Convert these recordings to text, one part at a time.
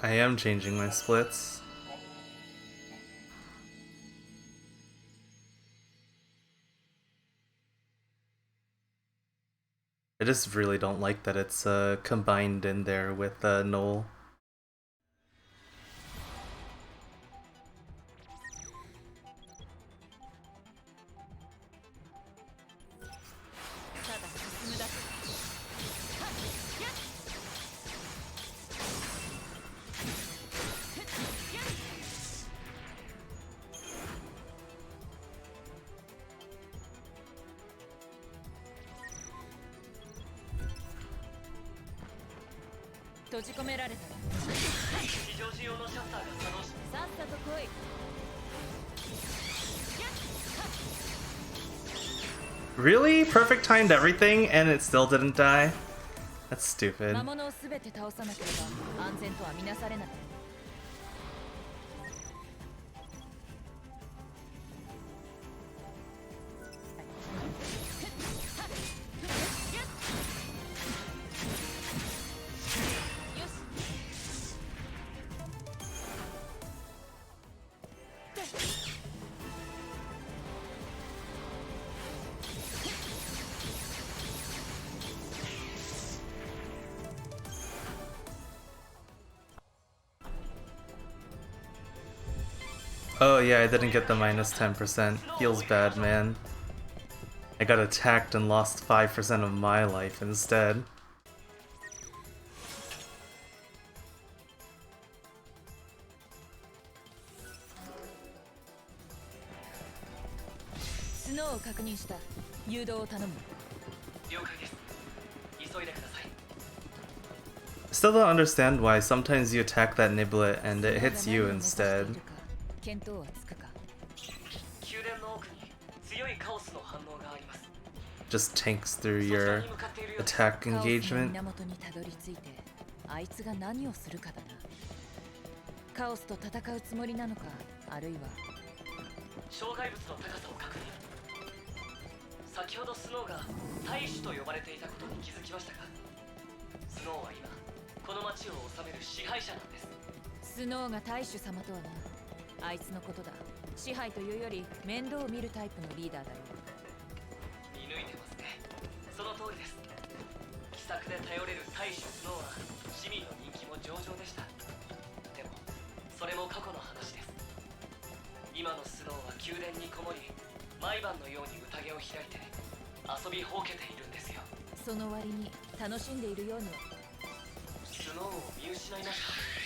I am changing my splits. I just really don't like that it's combined in there with Null. Really? Perfect timed everything and it still didn't die? That's stupid. Oh yeah, I didn't get the minus 10%. Feels bad, man. I got attacked and lost 5% of my life instead. Still don't understand why sometimes you attack that Niblet and it hits you instead. Just tanks through your attack engagement.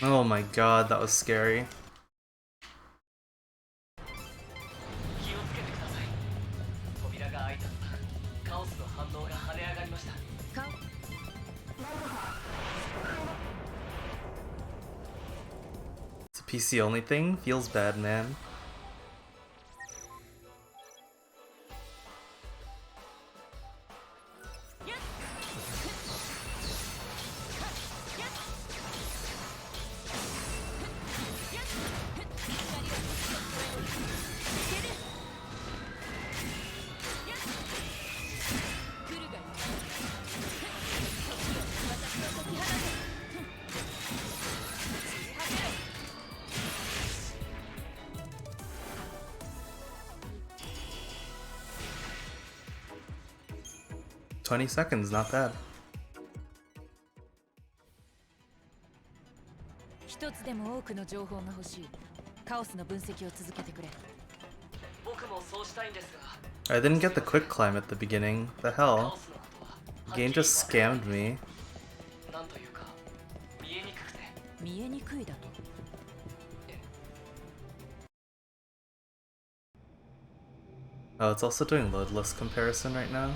Oh my god, that was scary. It's a PC only thing? Feels bad, man. $20 seconds, not bad. I didn't get the quick climb at the beginning. The hell? The game just scammed me. Oh, it's also doing loadless comparison right now.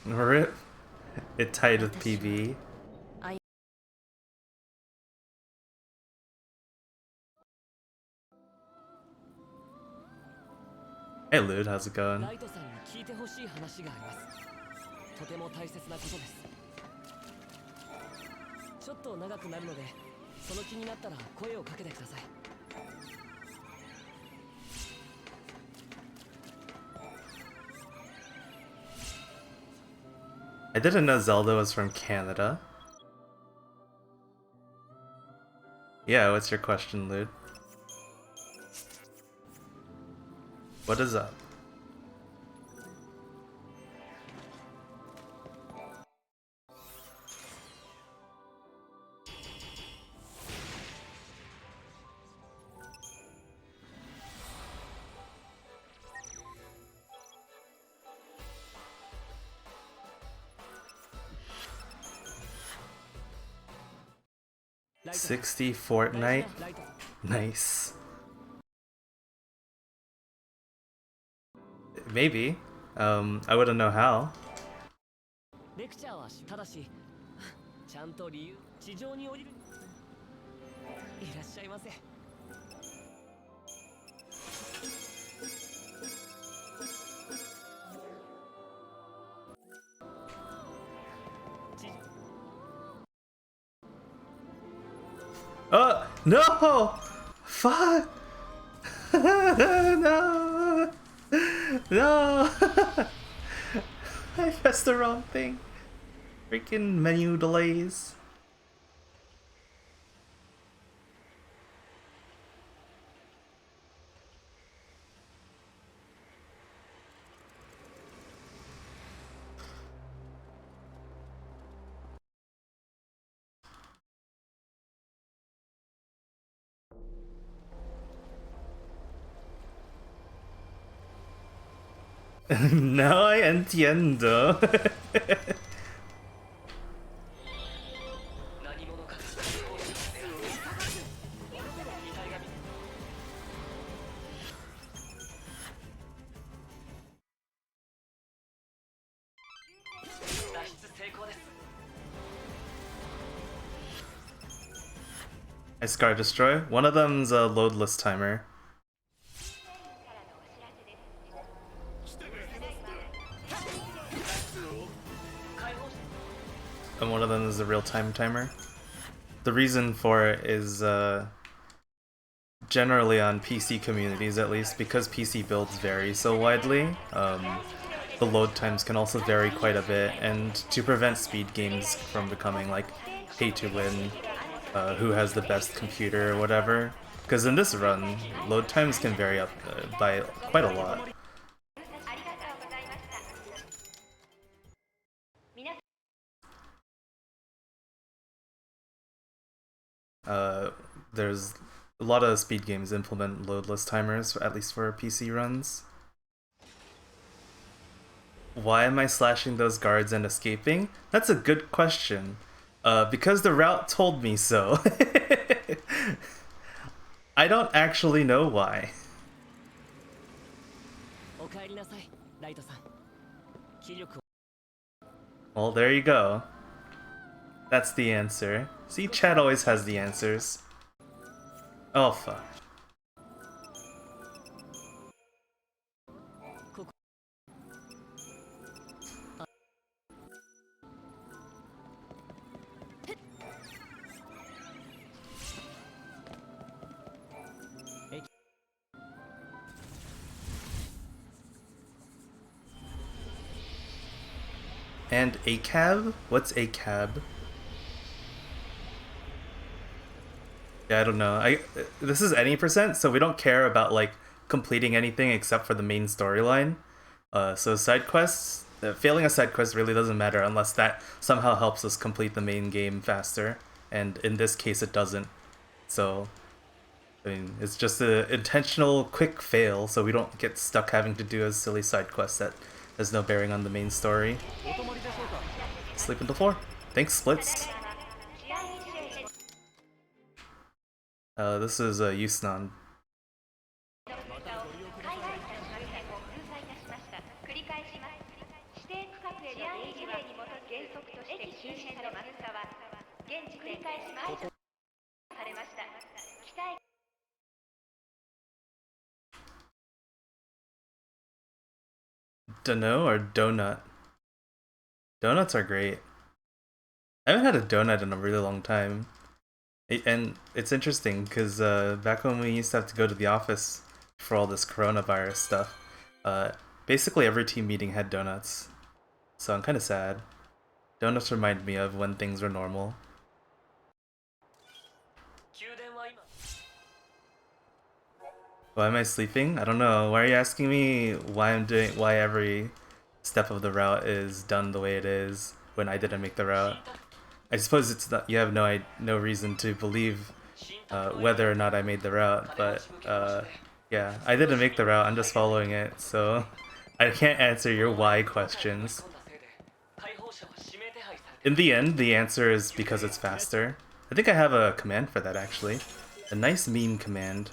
RIP. It tied with PB. Hey Lude, how's it going? I didn't know Zelda was from Canada. Yeah, what's your question, Lude? What is up? $60 Fortnite? Nice. Maybe. I wouldn't know how. Oh, no! Fuck! No! No! I pressed the wrong thing. Freaking menu delays. No entiendo. I Scar Destroy. One of them's a loadless timer. And one of them is a real-time timer. The reason for it is generally on PC communities, at least, because PC builds vary so widely, the load times can also vary quite a bit, and to prevent speed games from becoming like pay to win, who has the best computer or whatever, because in this run, load times can vary up by quite a lot. There's a lot of speed games implement loadless timers, at least for PC runs. Why am I slashing those guards and escaping? That's a good question. Because the route told me so. I don't actually know why. Well, there you go. That's the answer. See, chat always has the answers. Oh, fuck. And a cab? What's a cab? Yeah, I don't know. This is any percent, so we don't care about like completing anything except for the main storyline. So side quests, failing a side quest really doesn't matter unless that somehow helps us complete the main game faster. And in this case, it doesn't. So, I mean, it's just an intentional quick fail, so we don't get stuck having to do a silly side quest that has no bearing on the main story. Sleep on the floor. Thanks, Splits. This is Yusnan. Dunno or donut? Donuts are great. I haven't had a donut in a really long time. And it's interesting because back when we used to have to go to the office for all this coronavirus stuff, basically every team meeting had donuts. So I'm kind of sad. Donuts remind me of when things were normal. Why am I sleeping? I don't know. Why are you asking me why every step of the route is done the way it is when I didn't make the route? I suppose it's not, you have no reason to believe whether or not I made the route, but yeah, I didn't make the route, I'm just following it, so I can't answer your why questions. In the end, the answer is because it's faster. I think I have a command for that, actually. A nice meme command.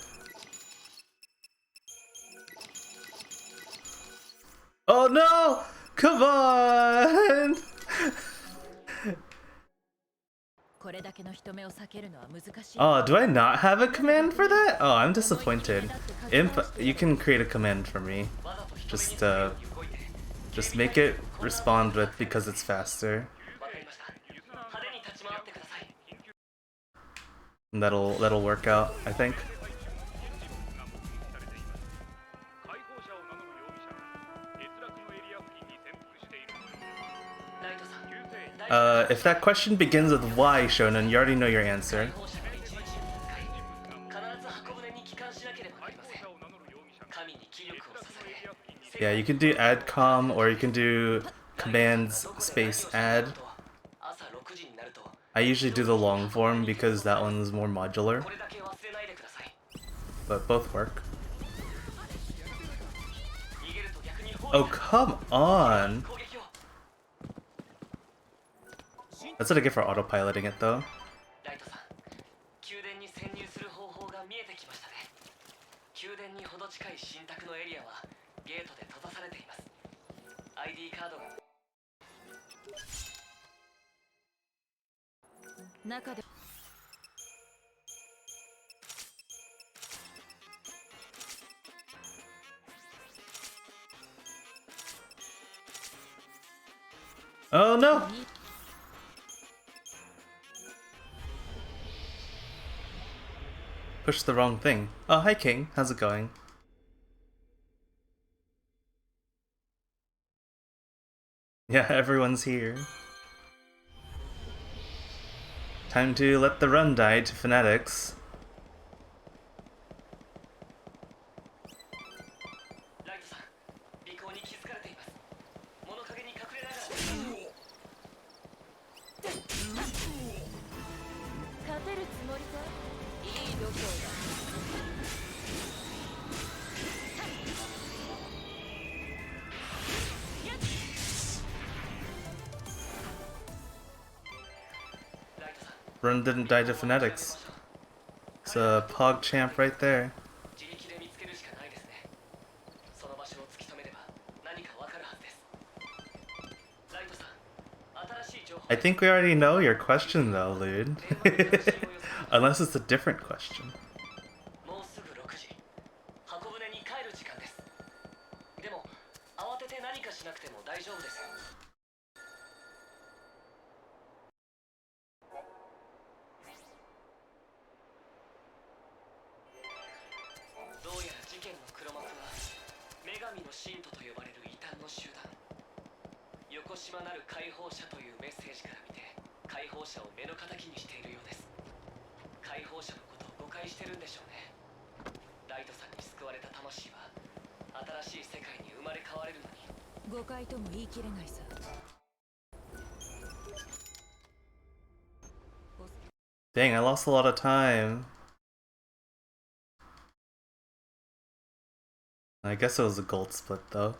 Oh no! Come on! Oh, do I not have a command for that? Oh, I'm disappointed. Imp, you can create a command for me. Just make it respond with because it's faster. And that'll work out, I think. If that question begins with why, Shonen, you already know your answer. Yeah, you can do adcom or you can do commands space add. I usually do the long form because that one's more modular. But both work. Oh, come on! That's what I get for autopiloting it, though. Oh no! Pushed the wrong thing. Oh, hi King. How's it going? Yeah, everyone's here. Time to let the run die to Fanatics. Run didn't die to Fanatics. It's a Pog champ right there. I think we already know your question though, Lude. Unless it's a different question. Dang, I lost a lot of time. I guess it was a gold split though.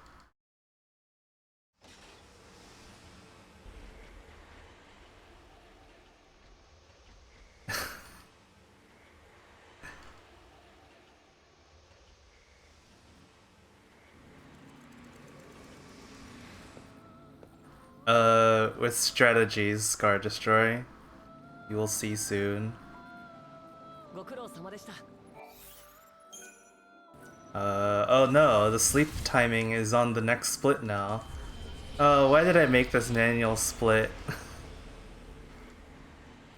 With strategies, Scar Destroy. You will see soon. Oh no, the sleep timing is on the next split now. Oh, why did I make this manual split?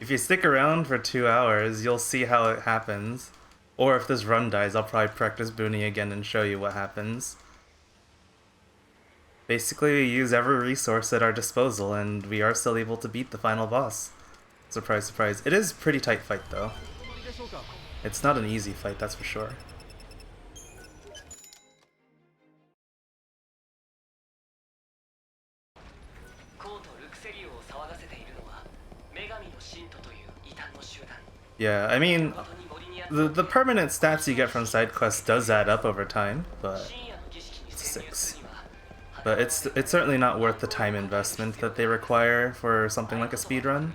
If you stick around for 2 hours, you'll see how it happens. Or if this run dies, I'll probably practice Booney again and show you what happens. Basically, we use every resource at our disposal, and we are still able to beat the final boss. Surprise, surprise. It is a pretty tight fight, though. It's not an easy fight, that's for sure. Yeah, I mean, the permanent stats you get from side quests does add up over time, but it's 6. But it's certainly not worth the time investment that they require for something like a speedrun.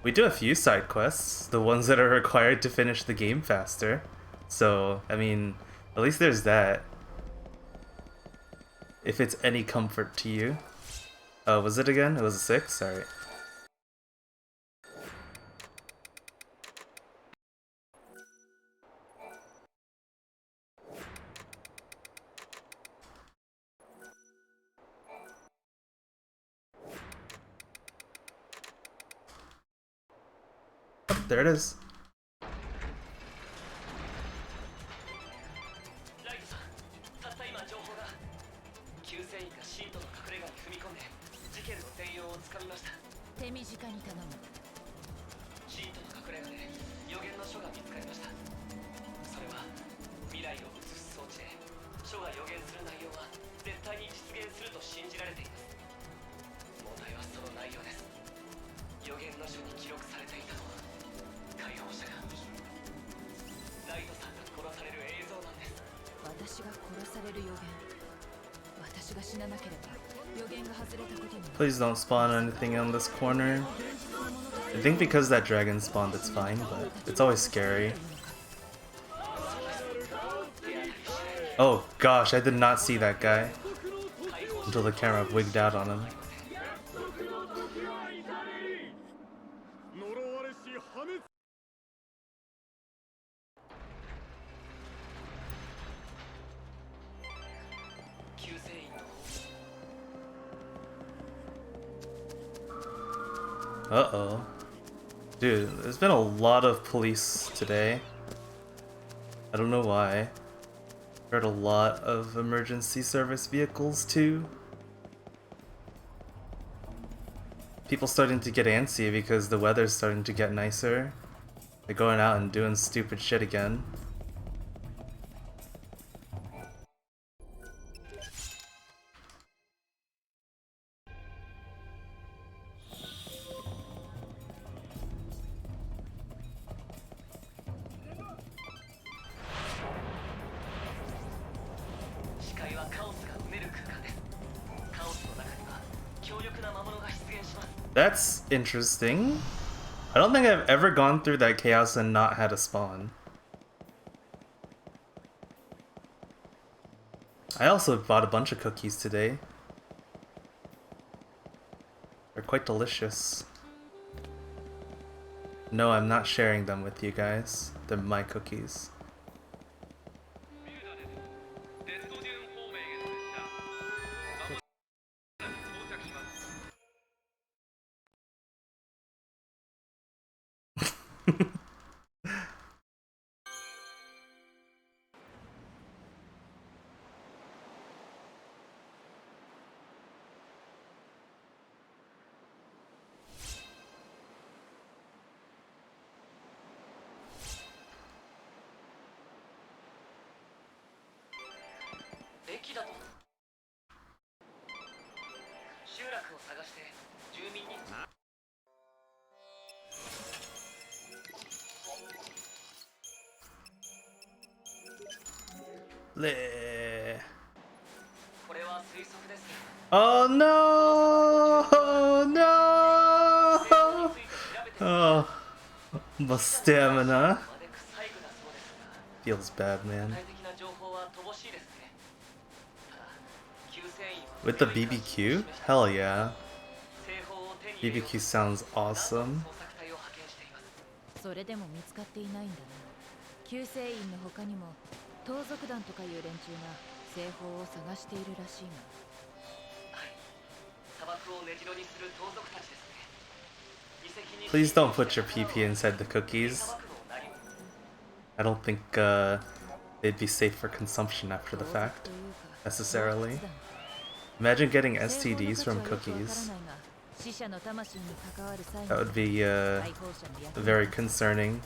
We do a few side quests, the ones that are required to finish the game faster. So, I mean, at least there's that. If it's any comfort to you. Oh, was it again? It was a 6? Alright. Oh, there it is. Please don't spawn anything on this corner. I think because that dragon spawned it's fine, but it's always scary. Oh gosh, I did not see that guy until the camera wigged out on him. Uh-oh. Dude, there's been a lot of police today. I don't know why. Heard a lot of emergency service vehicles too. People starting to get antsy because the weather's starting to get nicer. They're going out and doing stupid shit again. That's interesting. I don't think I've ever gone through that chaos and not had a spawn. I also bought a bunch of cookies today. They're quite delicious. No, I'm not sharing them with you guys. They're my cookies. Oh no! Oh no! Oh, my stamina. Feels bad, man. With the BBQ? Hell yeah. BBQ sounds awesome. それでも見つかっていないんだな。救世員の他にも盗賊団とかいう連中が製法を探しているらしいが。はい。砂漠を根城にする盗賊たちですね。 Please don't put your PP inside the cookies. I don't think they'd be safe for consumption after the 盗賊 fact, というか盗 necessarily. 掘団 Imagine getting 製法の STDs 価値 from はよくわからない cookies. が死者の魂に関わる際に That would be 解放者の役に very 立つ concerning.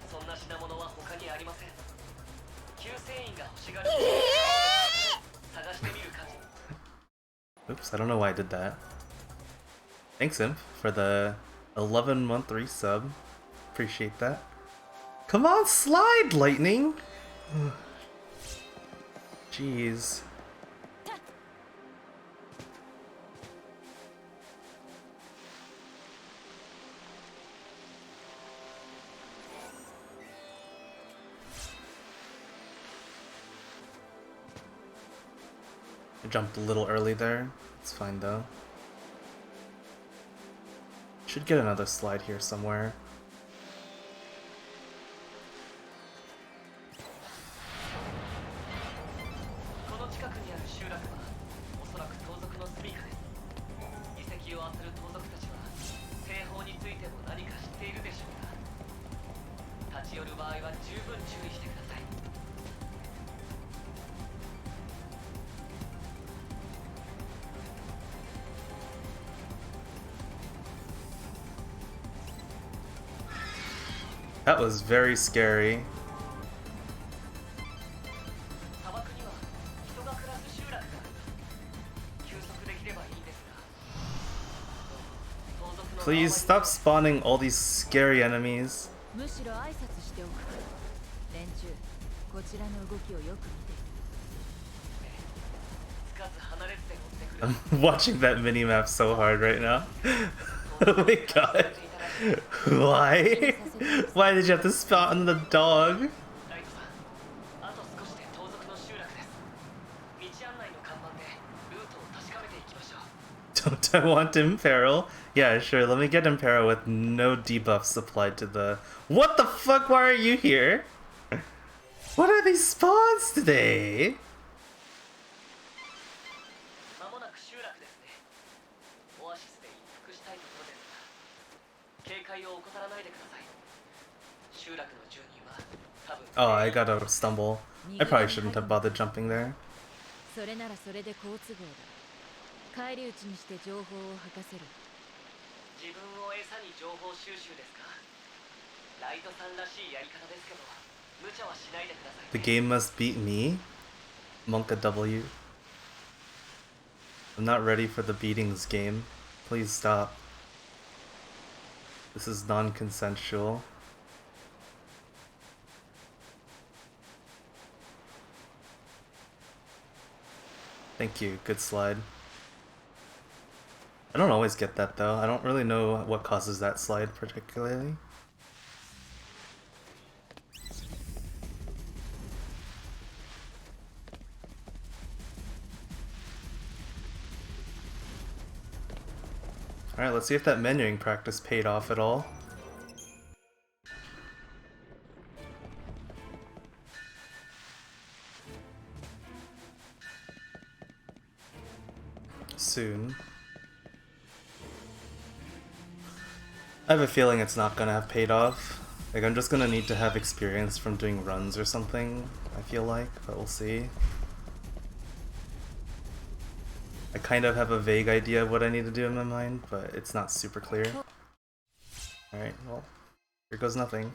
そんな品物は他にありません。救世員が欲しがる探してみる価値。 Oops, I don't know why I did that. Thanks, Imp, for the 11-month resub. Appreciate that. Come on, slide, Lightning! Jeez. I jumped a little early there. It's fine though. Should get another slide here somewhere. この近くにある集落はおそらく盗賊の住処です。遺跡を漁る盗賊たちは製法についても何か知っているでしょうが、立ち寄る場合は十分注意してください。 That was very scary. 砂漠には人が暮らす集落があります。休息できればいいんですが。盗賊の Please stop spawning all these scary enemies. むしろ挨拶しておく連中こちらの動きをよく見てつかず離れずで追ってくる。 I'm watching that minimap so hard right now. Oh my god. Why? Why did you have to spawn the dog? ライトさん、あと少しで盗賊の集落です。道案内の看板でルートを確かめていきましょう。 Don't I want Imperil? Yeah, sure, let me get Imperil with no debuffs applied to the... What the fuck? Why are you here? What are these spawns today? まもなく集落ですね。オアシスで一服したいところですが、警戒を怠らないでください。集落の住人は多分。 Oh, I gotta stumble. I probably shouldn't have bothered jumping there. それならそれで好都合だ返り討ちにして情報を吐かせる自分を餌に情報収集ですか。ライトさんらしいやり方ですけど、無茶はしないでください。 The game must beat me? Monka W. I'm not ready for the beatings game. Please stop. This is non-consensual. Thank you, good slide. I don't always get that though. I don't really know what causes that slide particularly. Alright, let's see if that menuing practice paid off at all. Soon. I have a feeling it's not gonna have paid off. Like, I'm just gonna need to have experience from doing runs or something, I feel like, but we'll see. I kind of have a vague idea of what I need to do in my mind, but it's not super clear. Alright, well, here goes nothing.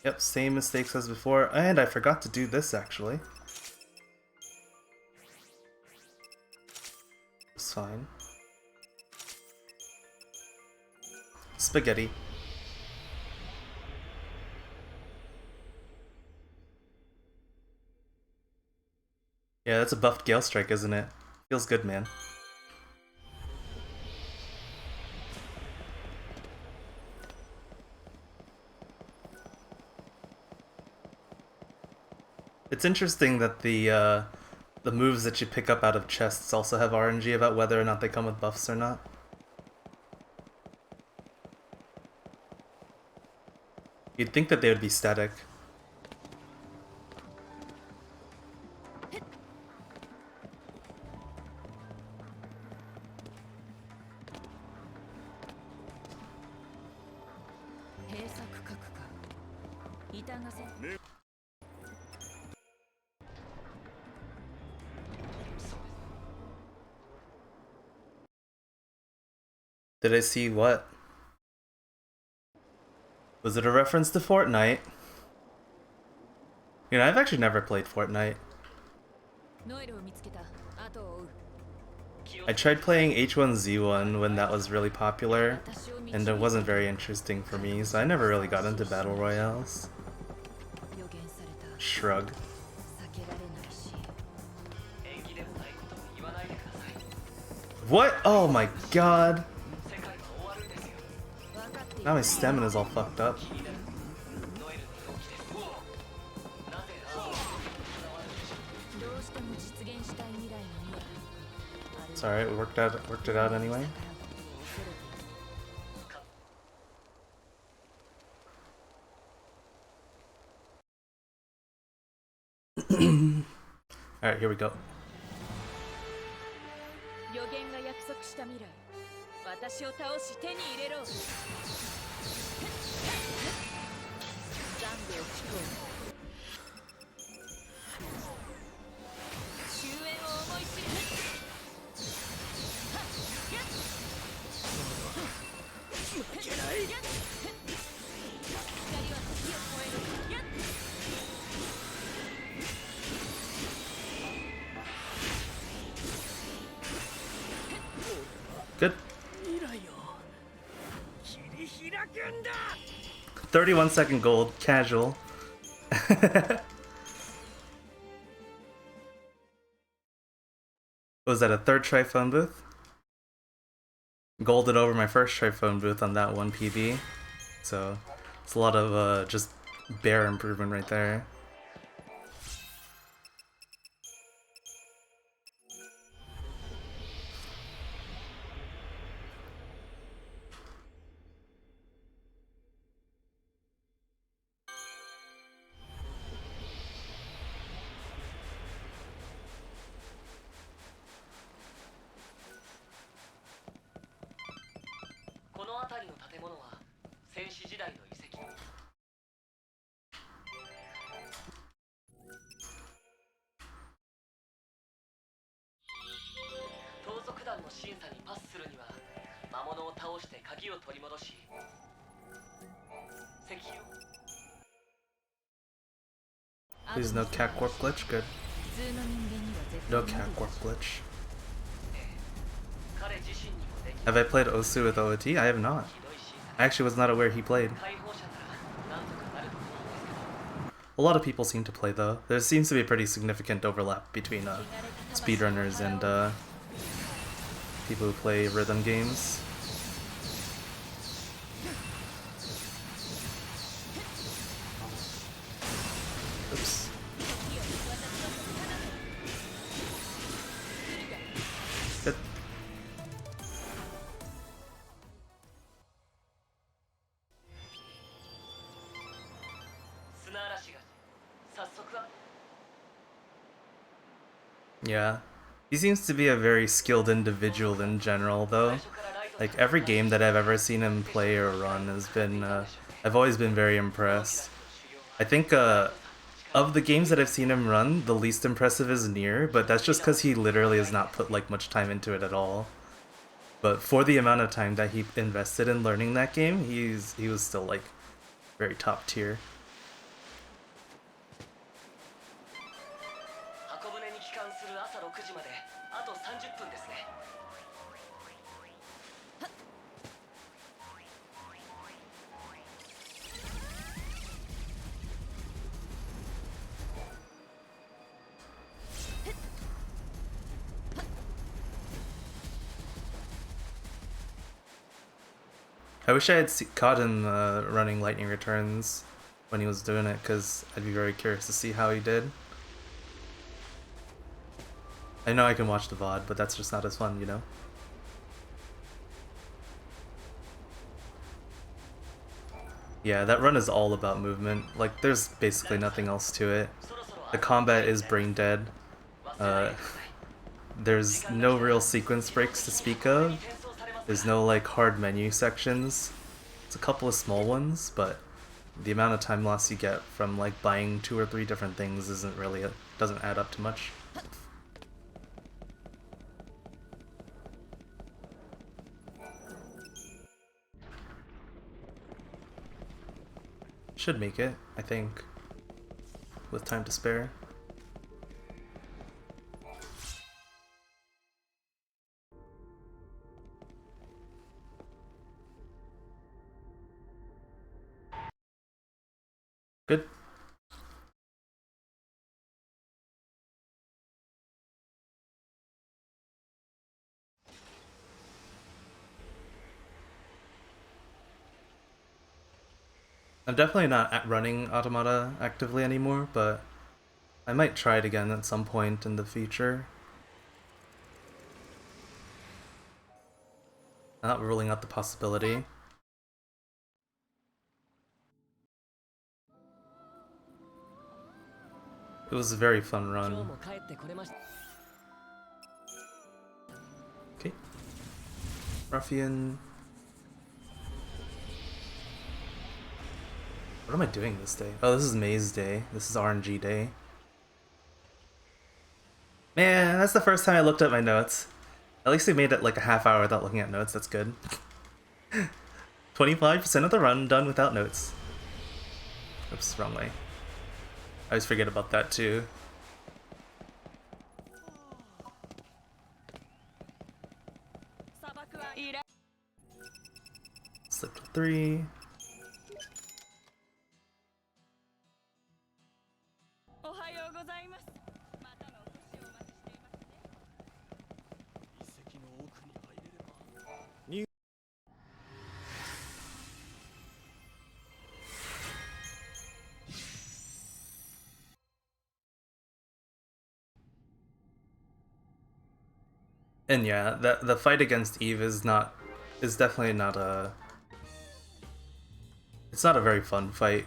Yep, same mistakes as before, and I forgot to do this actually. It's fine. Spaghetti. Yeah, that's a buffed Gale Strike, isn't it? Feels good, man. It's interesting that the moves that you pick up out of chests also have RNG about whether or not they come with buffs or not. You'd think that they would be static. Did I see what? Was it a reference to Fortnite? You know, I've actually never played Fortnite. I tried playing H1Z1 when that was really popular, and it wasn't very interesting for me, so I never really got into battle royales. Shrug. What? Oh my god! Now my stamina's all fucked up. It's alright, we worked it out anyway. Alright, here we go. Good. 31-second gold, casual. Was that a third try phone booth? Golded over my first try phone booth on that one PB. So it's a lot of just bare improvement right there. Please no catwarp glitch, good. No catwarp glitch. Have I played Osu with OOT? I have not. I actually was not aware he played. A lot of people seem to play though. There seems to be a pretty significant overlap between speedrunners and people who play rhythm games. Oops. Good. Yeah. He seems to be a very skilled individual in general, though. Like, every game that I've ever seen him play or run has been, I've always been very impressed. I think, of the games that I've seen him run, the least impressive is Nier, but that's just because he literally has not put, like, much time into it at all. But for the amount of time that he invested in learning that game, he was still, like, very top tier. I wish I had caught him running lightning returns when he was doing it, because I'd be very curious to see how he did. I know I can watch the VOD, but that's just not as fun, you know? Yeah, that run is all about movement. Like, there's basically nothing else to it. The combat is brain dead. There's no real sequence breaks to speak of. There's no, like, hard menu sections. It's a couple of small ones, but the amount of time loss you get from like buying 2 or 3 different things doesn't add up to much. Should make it, I think, with time to spare. Good. I'm definitely not running Automata actively anymore, but I might try it again at some point in the future. I'm not ruling out the possibility. It was a very fun run. Okay. Ruffian. What am I doing this day? Oh, this is Maze Day. This is RNG Day. Man, that's the first time I looked at my notes. At least they made it like a half hour without looking at notes. That's good. 25% of the run done without notes. Oops, wrong way. I always forget about that too. Slipped 3. And yeah, the fight against Eve is definitely not a. It's not a very fun fight,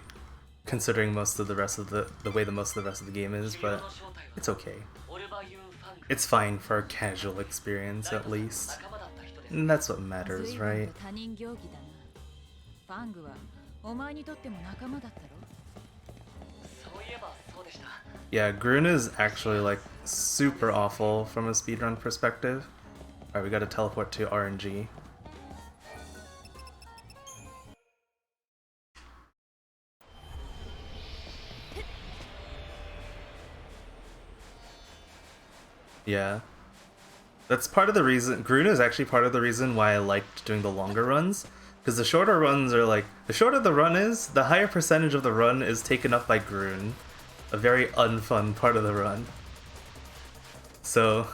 considering most of the rest of the way that most of the rest of the game is, but it's okay. It's fine for a casual experience at least. And that's what matters, right? Yeah, Grun is actually like super awful from a speedrun perspective. Alright, we gotta teleport to RNG. Yeah. That's part of the reason. Grun is actually part of the reason why I liked doing the longer runs. Because the shorter runs are like. The shorter the run is, the higher percentage of the run is taken up by Grun. A very unfun part of the run. So,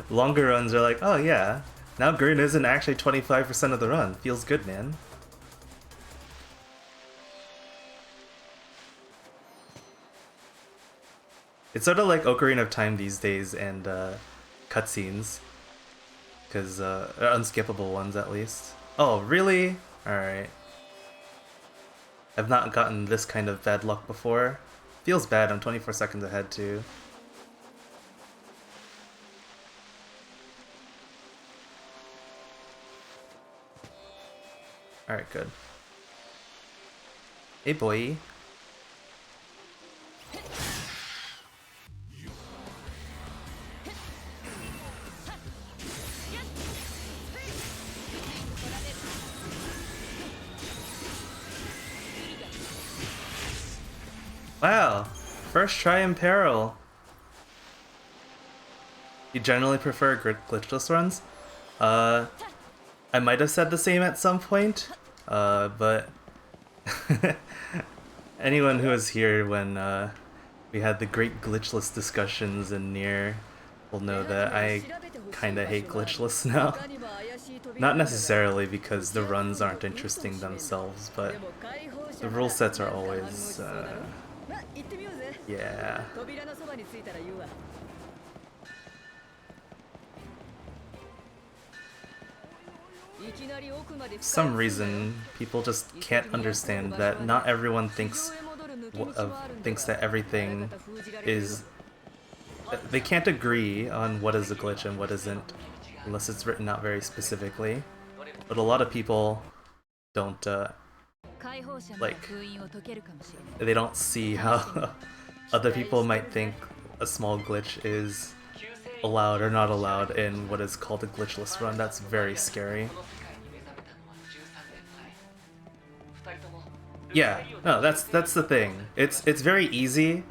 longer runs are like, oh yeah, now Grun isn't actually 25% of the run. Feels good, man. It's sort of like Ocarina of Time these days and cutscenes. Because, unskippable ones at least. Oh, really? Alright. I've not gotten this kind of bad luck before. Feels bad, I'm 24 seconds ahead too. Alright, good. Hey boy. Wow, first try in peril. You generally prefer glitchless runs? I might have said the same at some point, but anyone who was here when we had the great glitchless discussions in Nier will know that I kinda hate glitchless now. Not necessarily because the runs aren't interesting themselves, but the rule sets are always, yeah. For some reason, people just can't understand that not everyone thinks that everything is. They can't agree on what is a glitch and what isn't, unless it's written out very specifically. But a lot of people don't like they don't see how other people might think a small glitch is allowed or not allowed in what is called a glitchless run. That's very scary. Yeah, no, that's the thing. It's very easy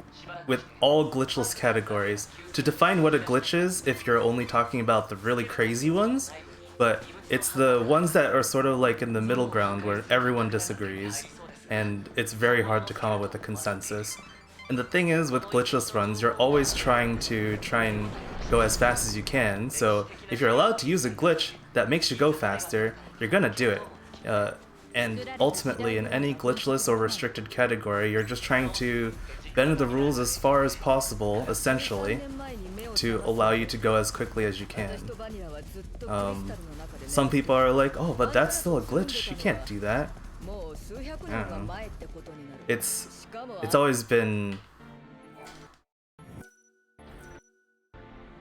with all glitchless categories to define what a glitch is if you're only talking about the really crazy ones, but it's the ones that are sort of like in the middle ground where everyone disagrees, and it's very hard to come up with a consensus. And the thing is, with glitchless runs, you're always trying and go as fast as you can, so if you're allowed to use a glitch that makes you go faster, you're gonna do it. And ultimately, in any glitchless or restricted category, you're just trying to bend the rules as far as possible, essentially, to allow you to go as quickly as you can. Some people are like, oh, but that's still a glitch, you can't do that. I don't know. It's always been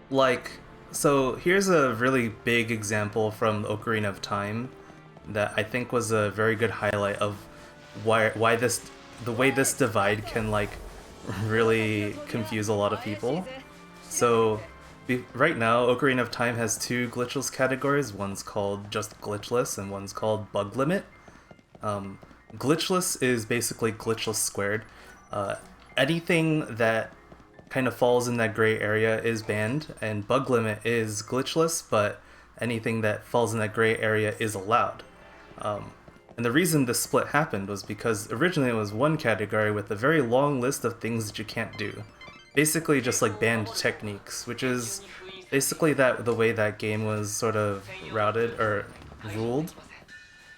like, so here's a really big example from Ocarina of Time that I think was a very good highlight of why the way this divide can like really confuse a lot of people. So right now, Ocarina of Time has two glitchless categories. One's called just glitchless and one's called bug limit. Glitchless is basically glitchless squared. Anything that kind of falls in that gray area is banned, and bug limit is glitchless, but anything that falls in that gray area is allowed. And the reason this split happened was because originally it was one category with a very long list of things that you can't do. Basically just like banned techniques, which is basically the way that game was sort of routed or ruled.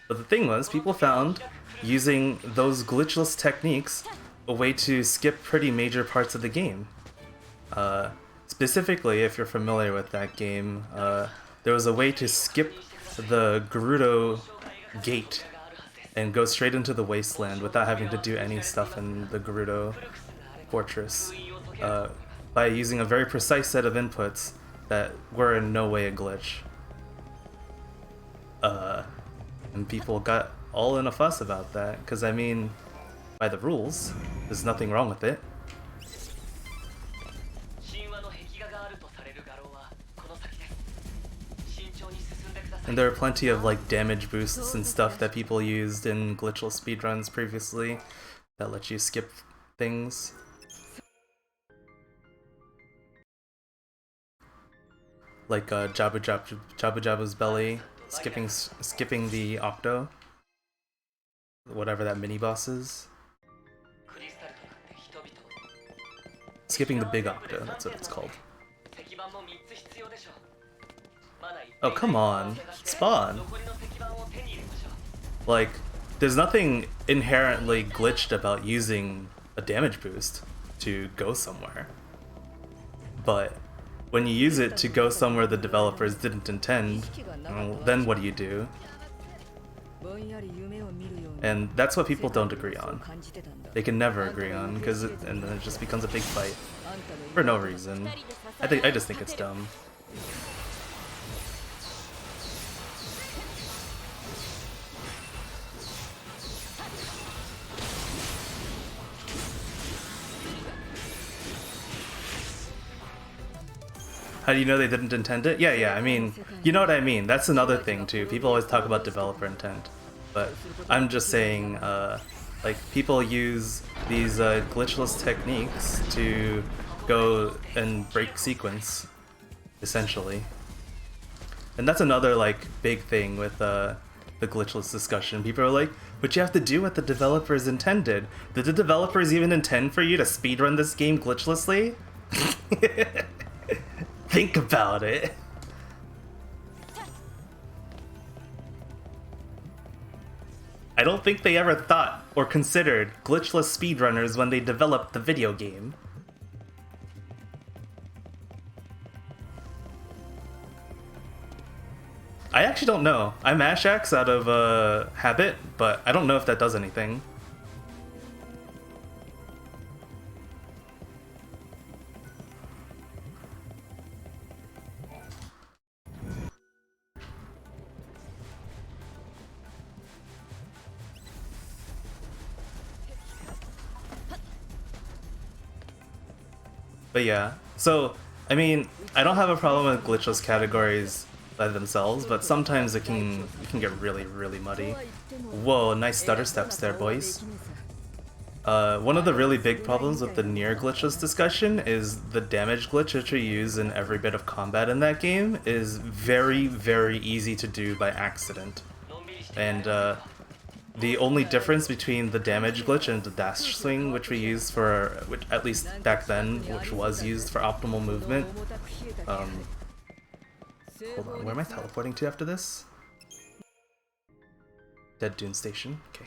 But the thing was, people found using those glitchless techniques a way to skip pretty major parts of the game. Specifically, if you're familiar with that game, there was a way to skip the Gerudo gate and go straight into the wasteland without having to do any stuff in the Gerudo fortress, by using a very precise set of inputs that were in no way a glitch. And people got all in a fuss about that, because I mean, by the rules, there's nothing wrong with it. And there are plenty of like damage boosts and stuff that people used in glitchless speedruns previously that let you skip things. Like Jabu's belly, skipping the Octo, whatever that mini boss is. Skipping the big Octo, that's what it's called. Oh, come on. Spawn. Like, there's nothing inherently glitched about using a damage boost to go somewhere. But when you use it to go somewhere the developers didn't intend, well, then what do? And that's what people don't agree on. They can never agree on, and then it just becomes a big fight. For no reason. I just think it's dumb. How do you know they didn't intend it? Yeah, I mean, you know what I mean. That's another thing too. People always talk about developer intent. But I'm just saying, like, people use these glitchless techniques to go and break sequence, essentially. And that's another, like, big thing with the glitchless discussion. People are like, but you have to do what the developers intended. Did the developers even intend for you to speedrun this game glitchlessly? Think about it. I don't think they ever thought or considered glitchless speedrunners when they developed the video game. I actually don't know. I mash X out of habit, but I don't know if that does anything. But yeah, so I mean, I don't have a problem with glitchless categories by themselves, but sometimes it can get really muddy. Whoa, nice stutter steps there, boys. One of the really big problems with the near glitchless discussion is the damage glitch that you use in every bit of combat in that game is very easy to do by accident. And the only difference between the damage glitch and the dash swing, which we used for, which at least back then, which was used for optimal movement. Hold on, where am I teleporting to after this? Dead Dune Station. Okay.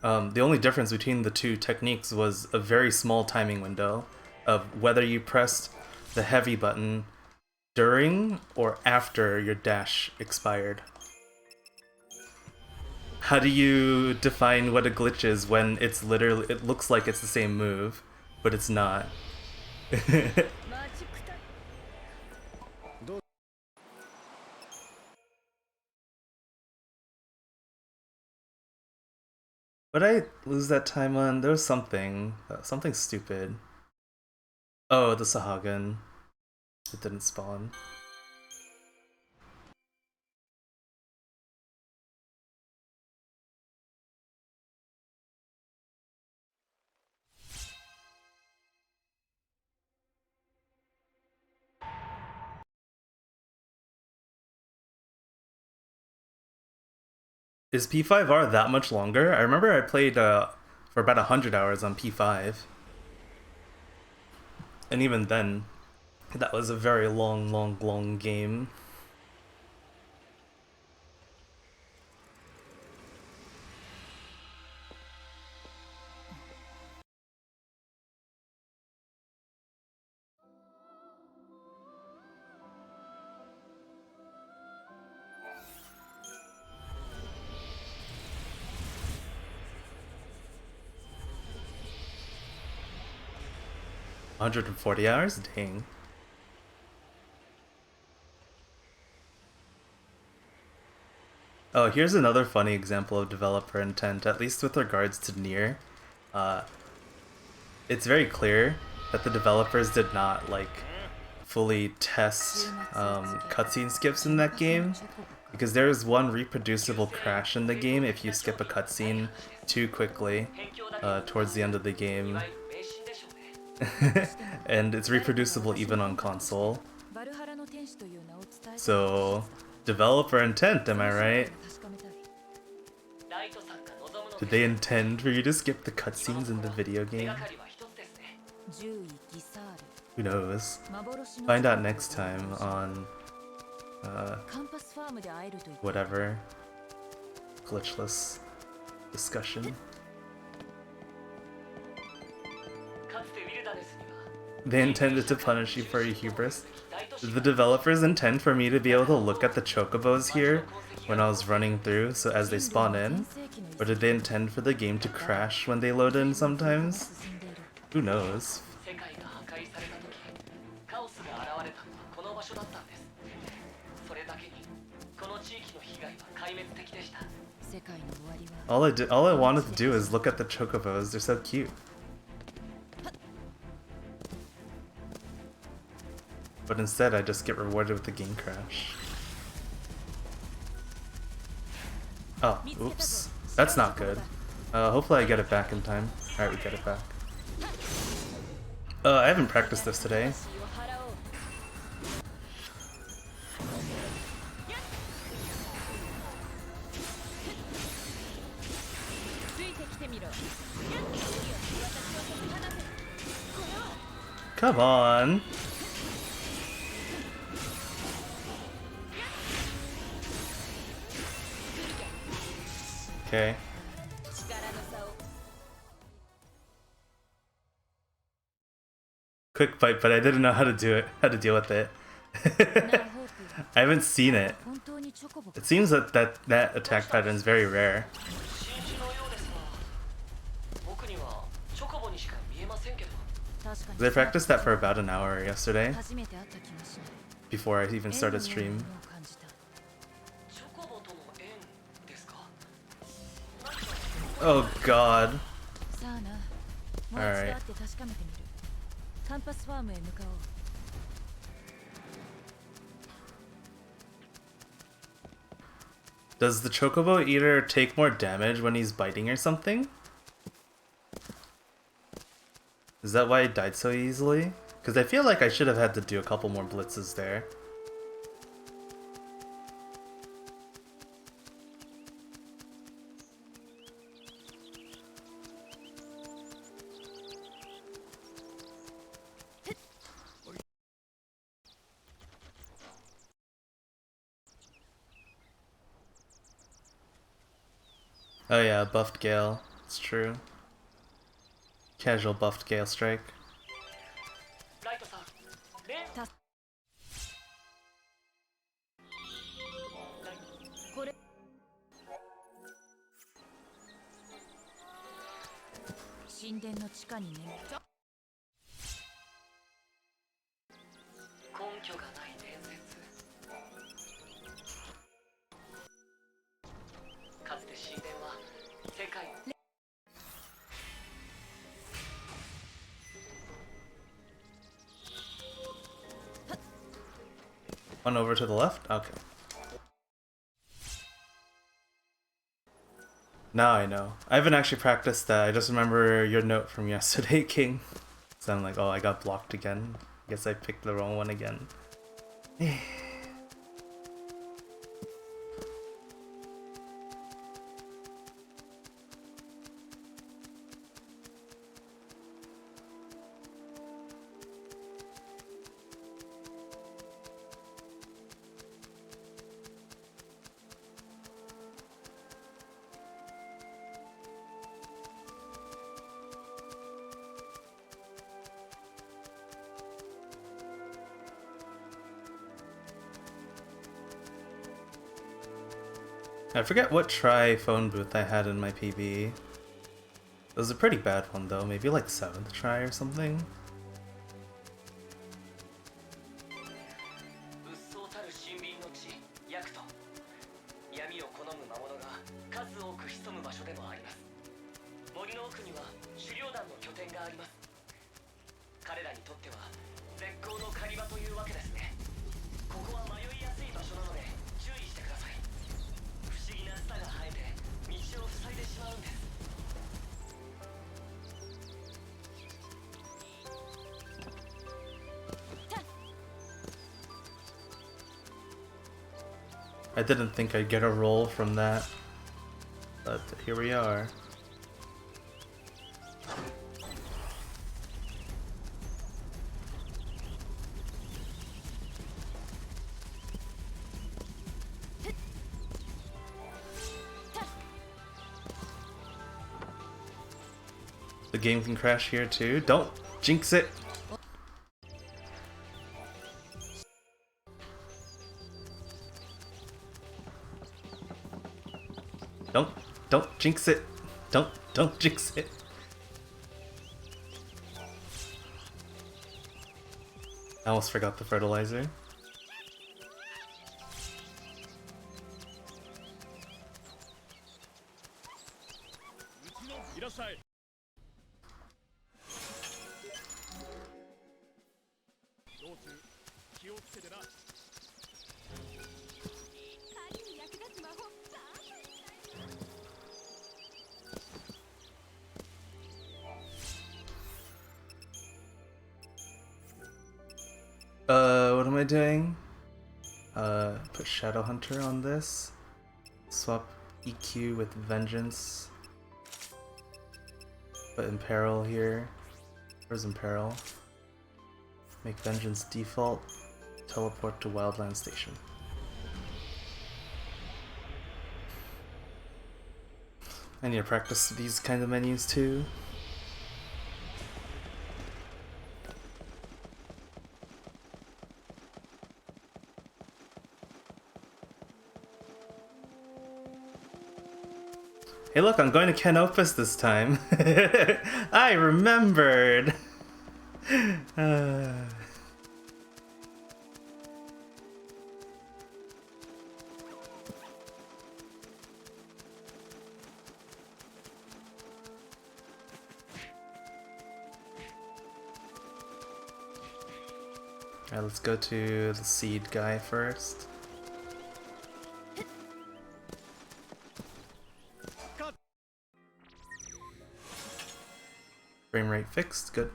The only difference between the two techniques was a very small timing window of whether you pressed the heavy button during or after your dash expired. How do you define what a glitch is when it's literally, it looks like it's the same move, but it's not? What did I lose that time on? There was something stupid. Oh, the Sahagan. It didn't spawn. Is P5R that much longer? I remember I played for about 100 hours on P5. And even then, that was a very long game. $140 hours? Dang. Oh, here's another funny example of developer intent, at least with regards to Nier. It's very clear that the developers did not, like, fully test cutscene skips in that game, because there is one reproducible crash in the game if you skip a cutscene too quickly towards the end of the game. And it's reproducible even on console. So, developer intent, am I right? Did they intend for you to skip the cutscenes in the video game? Who knows? Find out next time on whatever glitchless discussion. They intended to punish you for your hubris. Did the developers intend for me to be able to look at the chocobos here when I was running through, so as they spawn in? Or did they intend for the game to crash when they load in sometimes? Who knows? All I wanted to do is look at the chocobos, they're so cute. But instead I just get rewarded with the game crash. Oh, oops. That's not good. Hopefully I get it back in time. Alright, we get it back. I haven't practiced this today. Come on! Okay. Quick fight, but I didn't know how to do it, how to deal with it. I haven't seen it. It seems that attack pattern is very rare. I practiced that for about an hour yesterday, before I even started stream. Oh god. さあな、もう一度 Alright. 会って確かめてみる。カンパスファームへ向かおう。Does the Chocobo Eater take more damage when he's biting or something? Is that why it died so easily? Because I feel like I should have had to do a couple more blitzes there. Oh yeah, buffed Gale. It's true. Casual buffed Gale Strike. ライトさん、レンたこれ神殿の地下に眠る。根拠がない伝説。かつて神殿は世界 One over to the left? Okay. Now I know. I haven't actually practiced that. I just remember your note from yesterday, King. So I'm like, oh, I got blocked again. Guess I picked the wrong one again. I forget what try phone booth I had in my PB. It was a pretty bad one though, maybe like 7th try or something. うっそうたる森林の地ヤクト闇を好む魔物が数多く潜む場所でもあります。森の奥には狩猟団の拠点があります。彼らにとっては絶好の狩り場というわけですね。ここは迷いやすい場所なので注意してください。不思議なツタが生えて道を塞いでしまうんです。 I didn't think I'd get a roll from that, but here we are. The game can crash here too. Don't jinx it! Don't jinx it! Don't jinx it! I almost forgot the fertilizer. What am I doing? Put Shadow Hunter on this. Swap EQ with Vengeance. Put Imperil here. Where's Imperil? Make Vengeance default. Teleport to Wildland Station. I need to practice these kind of menus too. Hey look, I'm going to Canopus this time. I remembered! Alright, let's go to the seed guy first. Frame rate fixed, good.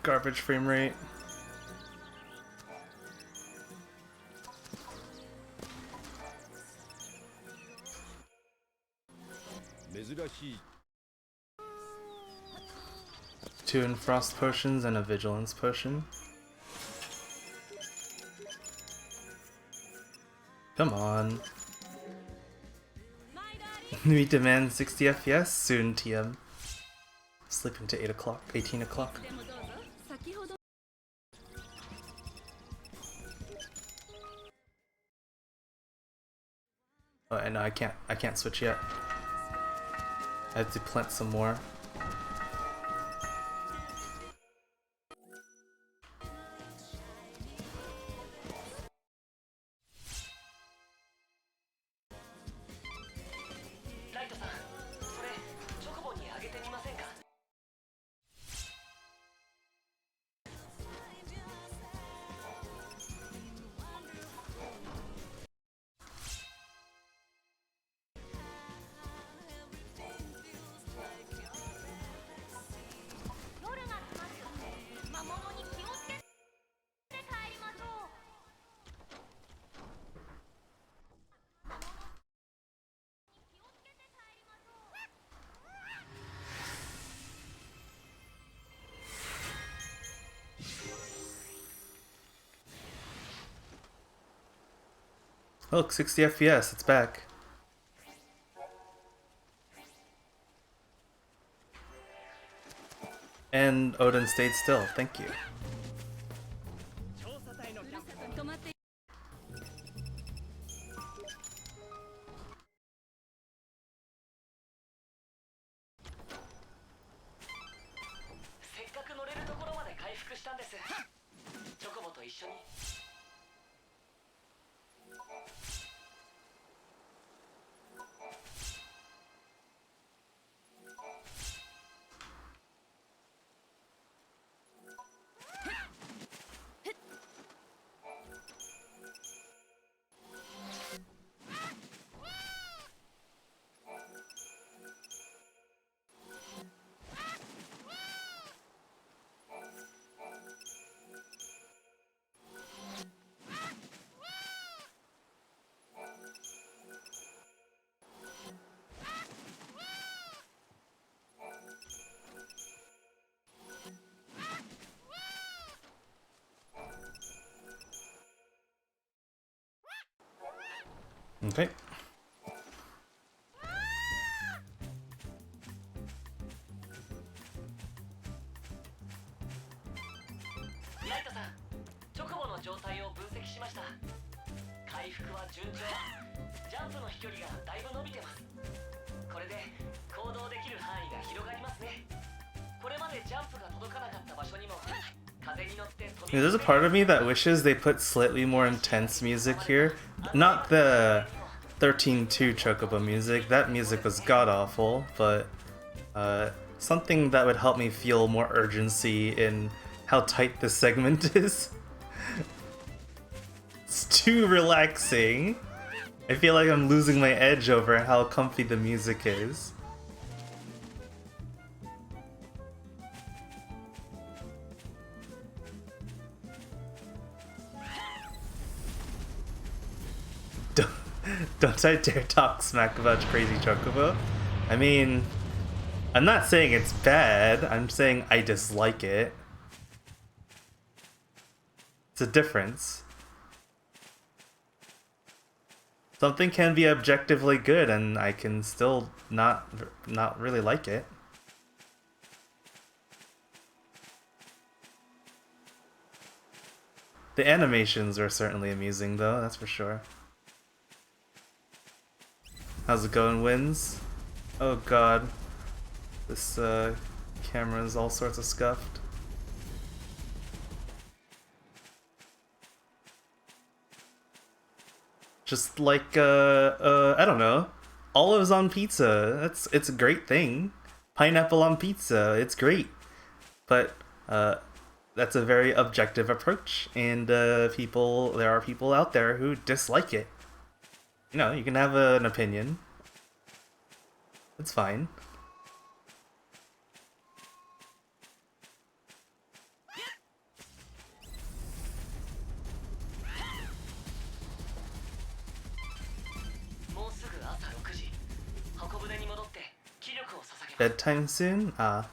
Garbage frame rate. Two in frost potions and a vigilance potion. Come on. We demand 60 FPS soon, TM. Sleeping to 8 o'clock, 18 o'clock. Oh, and no, I can't switch yet. I have to plant some more. Look, 60 FPS, it's back. And Odin stayed still, thank you. Okay. Yeah, there's a part of me that wishes they put slightly more intense music here. Not the 13-2 Chocobo music, that music was god-awful, but something that would help me feel more urgency in how tight this segment is. It's too relaxing. I feel like I'm losing my edge over how comfy the music is. Don't I dare talk smack about Crazy Chocobo? I mean, I'm not saying it's bad, I'm saying I dislike it. It's a difference. Something can be objectively good and I can still not really like it. The animations are certainly amusing though, that's for sure. How's it going, Wins? Oh god. This camera is all sorts of scuffed. Just like I don't know, olives on pizza. It's a great thing. Pineapple on pizza. It's great, but that's a very objective approach, and there are people out there who dislike it. You know, you can have an opinion. It's fine. Bedtime soon? Ah.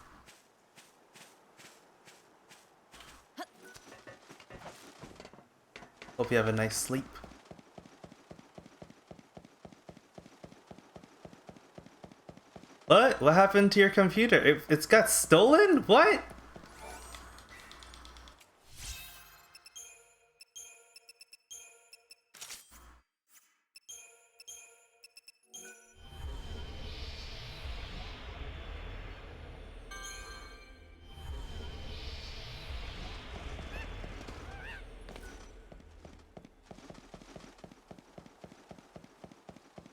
Hope you have a nice sleep. What? What happened to your computer? It's got stolen? What?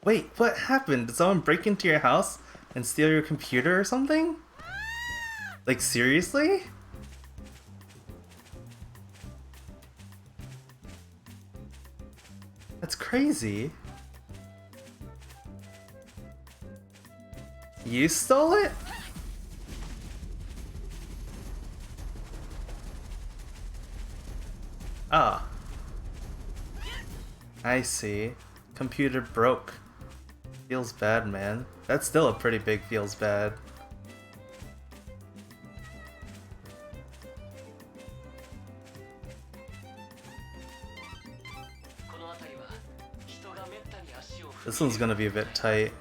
Wait, what happened? Did someone break into your house and steal your computer or something? Like, seriously? That's crazy. You stole it? Ah. I see. Computer broke. Feels bad, man. That's still a pretty big feels bad. This one's gonna be a bit tight.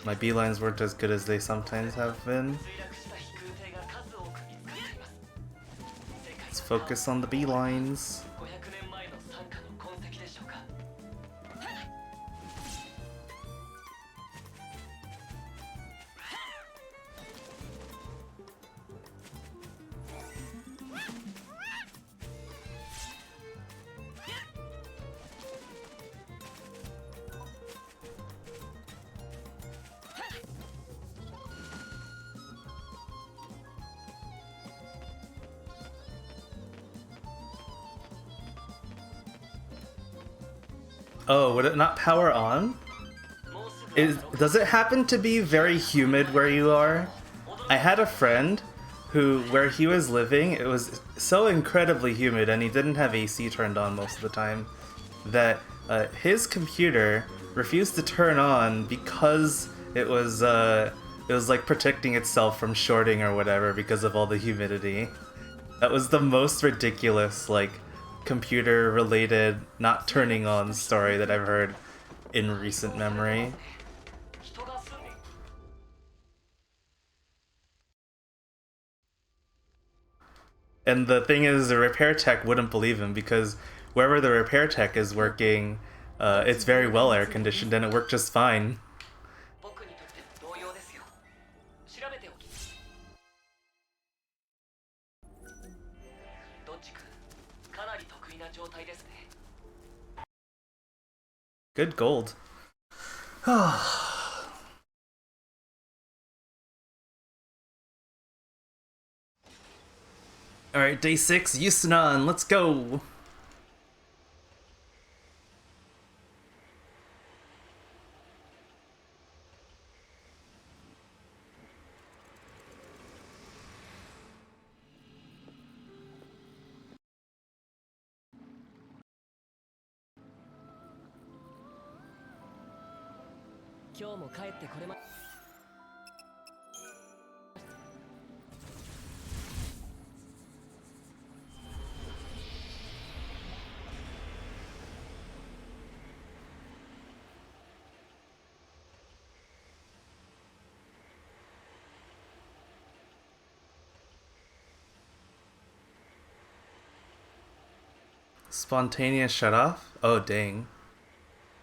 My beelines weren't as good as they sometimes have been. Let's focus on the beelines. Oh, would it not power on? Does it happen to be very humid where you are? I had a friend who, where he was living, it was so incredibly humid and he didn't have AC turned on most of the time that his computer refused to turn on because it was like protecting itself from shorting or whatever because of all the humidity. That was the most ridiculous, like, computer related not turning on story that I've heard in recent memory. And the thing is, the repair tech wouldn't believe him because wherever the repair tech is working, it's very well air conditioned and it worked just fine. Good gold. Alright, day 6, Yusunan, let's go! Spontaneous shut off? Oh dang.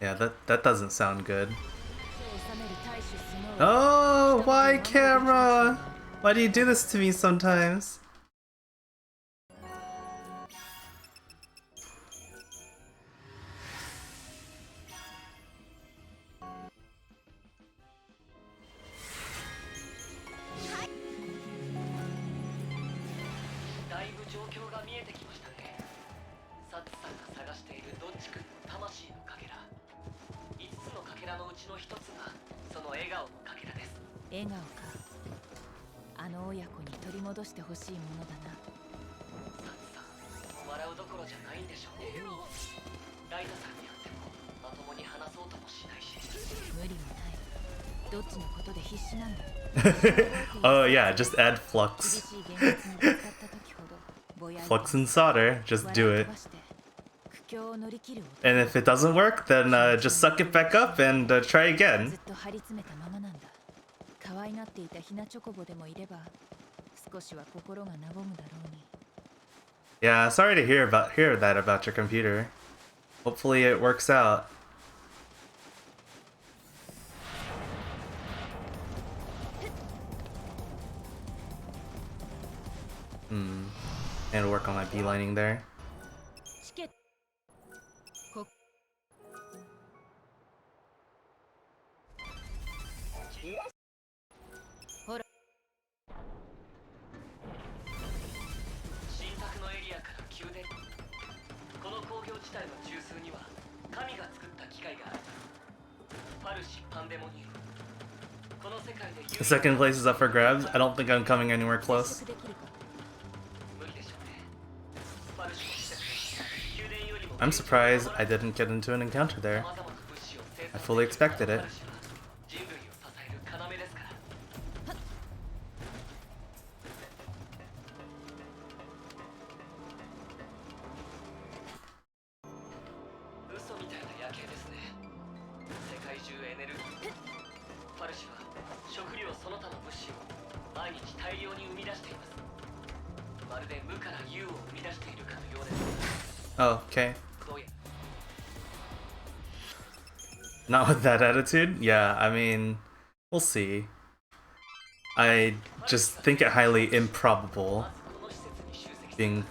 Yeah, that doesn't sound good. Oh, why camera? Why do you do this to me sometimes? Oh yeah, just add flux. Flux and solder, just do it. And if it doesn't work, then just suck it back up and try again. Yeah, sorry to hear that about your computer. Hopefully it works out. And work on my beelining there. The second place is up for grabs. I don't think I'm coming anywhere close. I'm surprised I didn't get into an encounter there. I fully expected it. Oh, okay. Not with that attitude? Yeah, I mean, we'll see. I just think it highly improbable being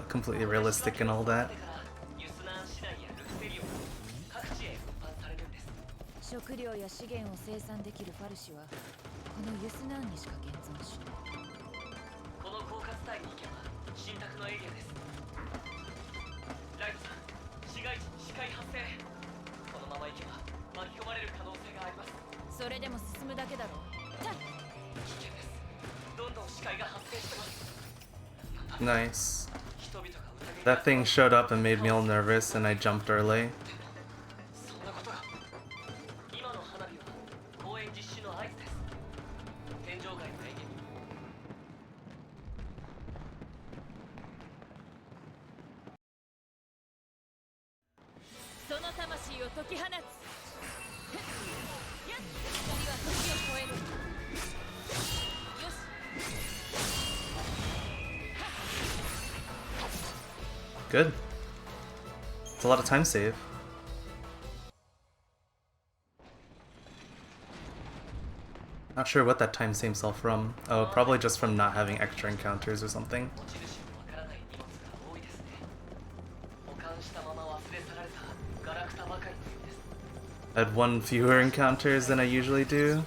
completely realistic and all that. Nice. That thing showed up and made me all nervous and I jumped early. Good. It's a lot of time save. Not sure what that time saves all from. Oh, probably just from not having extra encounters or something. I had one fewer encounters than I usually do.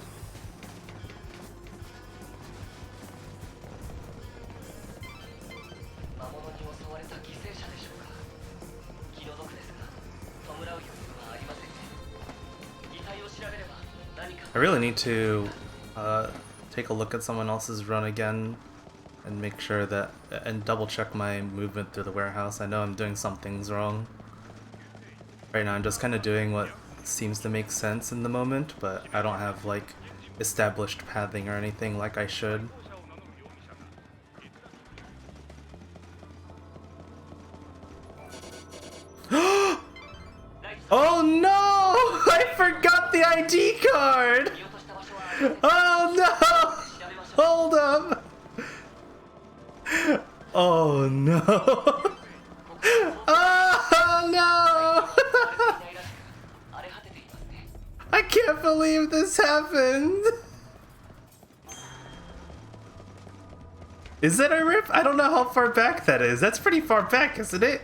I really need to take a look at someone else's run again and make sure that, and double check my movement through the warehouse. I know I'm doing some things wrong. Right now I'm just kind of doing what seems to make sense in the moment, but I don't have like established pathing or anything like I should. Oh no! I forgot the ID card! Oh no! Hold up! Oh no! Ah! can't believe this happened. Is that a rip? I don't know how far back that is. That's pretty far back, isn't it?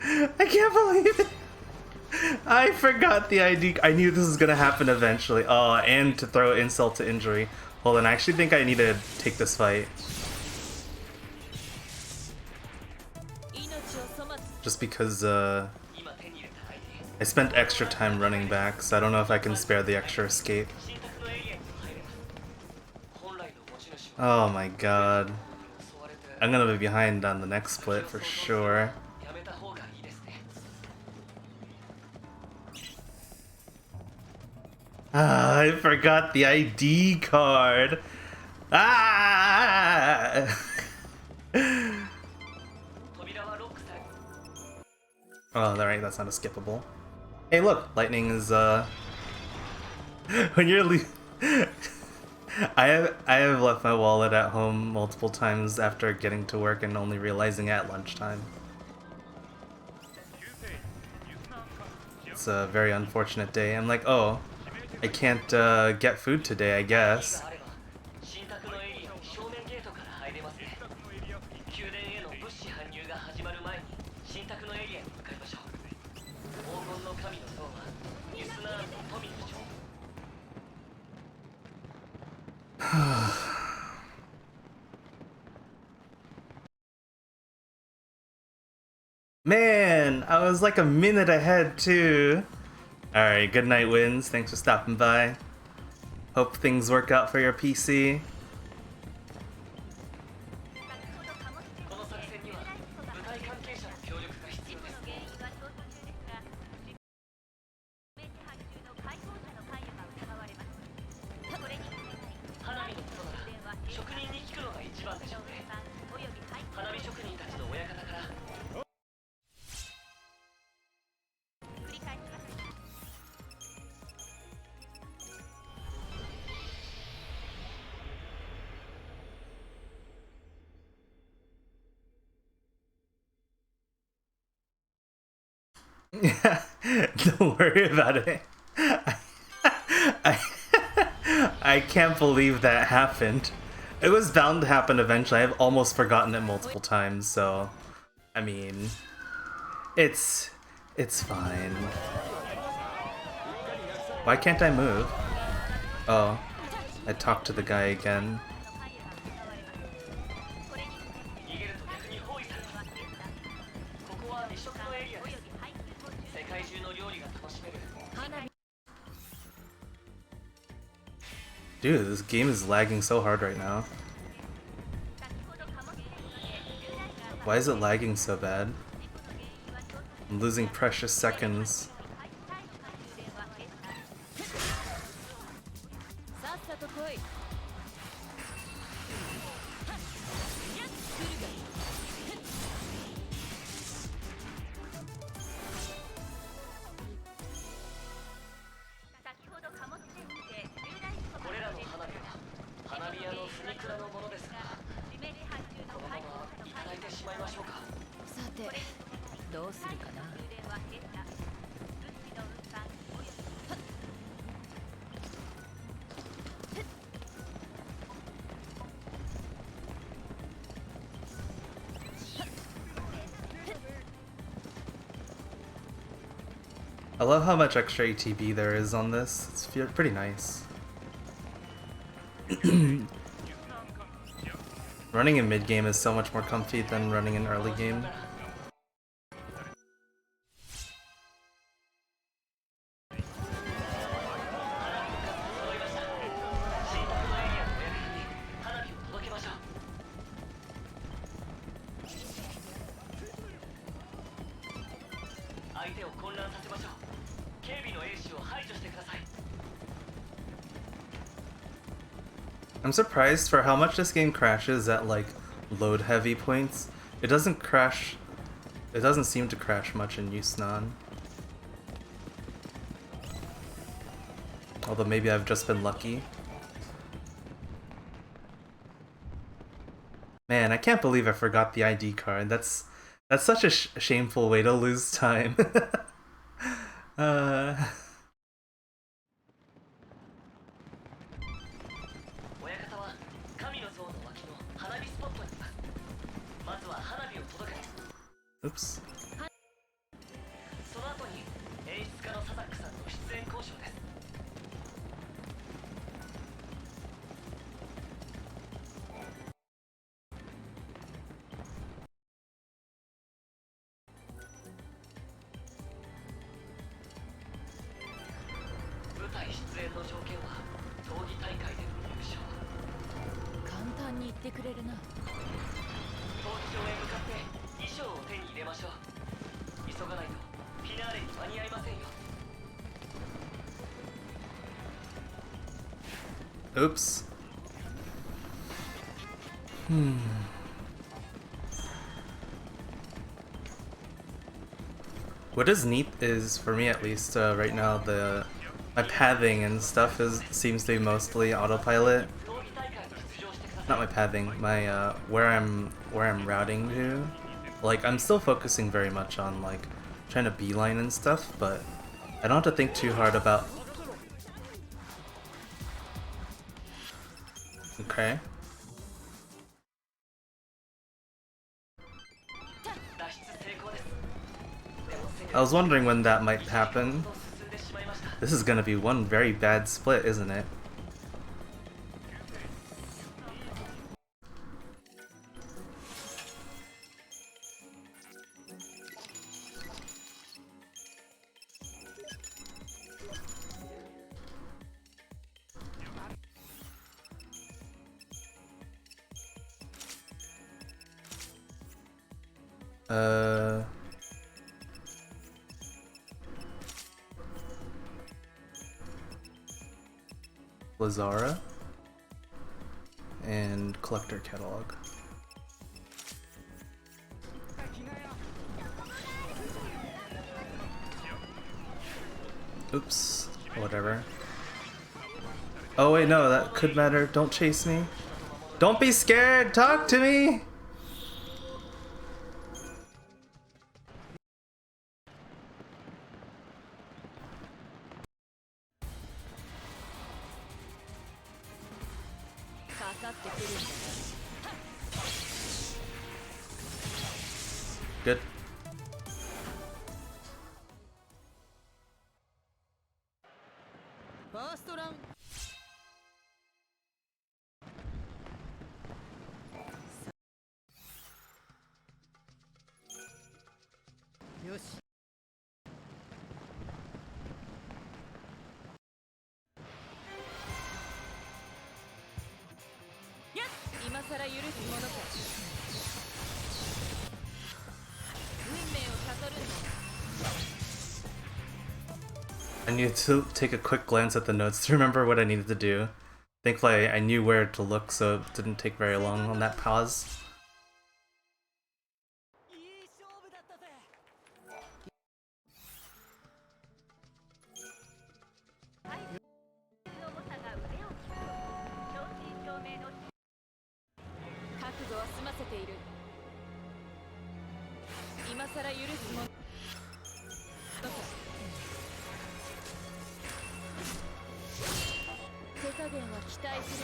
I can't believe it. I forgot the ID. I knew this was gonna happen eventually. Oh, and to throw insult to injury. Hold on, I actually think I need to take this fight. Just because, I spent extra time running back, so I don't know if I can spare the extra escape. Oh my god. I'm gonna be behind on the next split for sure. Ah, I forgot the ID card. Ah! Oh, right, that's not a skippable. Hey, look, lightning is when you're I have left my wallet at home multiple times after getting to work and only realizing at lunchtime. It's a very unfortunate day. I'm like, oh, I can't get food today, I guess. Man, I was like a minute ahead too. Alright, good night, Wins. Thanks for stopping by. Hope things work out for your PC. Yeah, don't worry about it. I, I can't believe that happened. It was bound to happen eventually. I've almost forgotten it multiple times, so I mean, it's fine. Why can't I move? Oh, I talked to the guy again. Dude, this game is lagging so hard right now. Why is it lagging so bad? I'm losing precious seconds. I love how much extra ATB there is on this. It's pretty nice. Running in mid-game is so much more comfy than running in early game. I'm surprised for how much this game crashes at like load heavy points. It doesn't crash. It doesn't seem to crash much in XIII. Although maybe I've just been lucky. Man, I can't believe I forgot the ID card. That's That's such a shameful way to lose time. 親方は神の像の脇の花火スポットにいます。まずは花火を届けて、 Oops. その後に演出家のサザックさんと出演交渉です。舞台出演の条件は闘技大会での優勝。簡単に言ってくれるな。闘技場へ向かって衣装を手に入れましょう。急がないとフィナーレに間に合いませんよ。 Oops. Hmm. What is neat is, for me at least, right now, my pathing and stuff seems to be mostly autopilot. 闘技大会に出場してください。 Not my pathing, my where I'm routing to. Like, I'm still focusing very much on like trying to beeline and stuff, but I don't have to think too hard about. Okay. 脱出成功です。 I was wondering when that might happen. 進んでしまいました。 This is gonna be one very bad split, isn't it? Lazara and collector catalog. Oops, whatever. Oh wait, no, that could matter. Don't chase me. Don't be scared, talk to me! Good. I needed to take a quick glance at the notes to remember what I needed to do. Thankfully, I knew where to look, so it didn't take very long on that pause.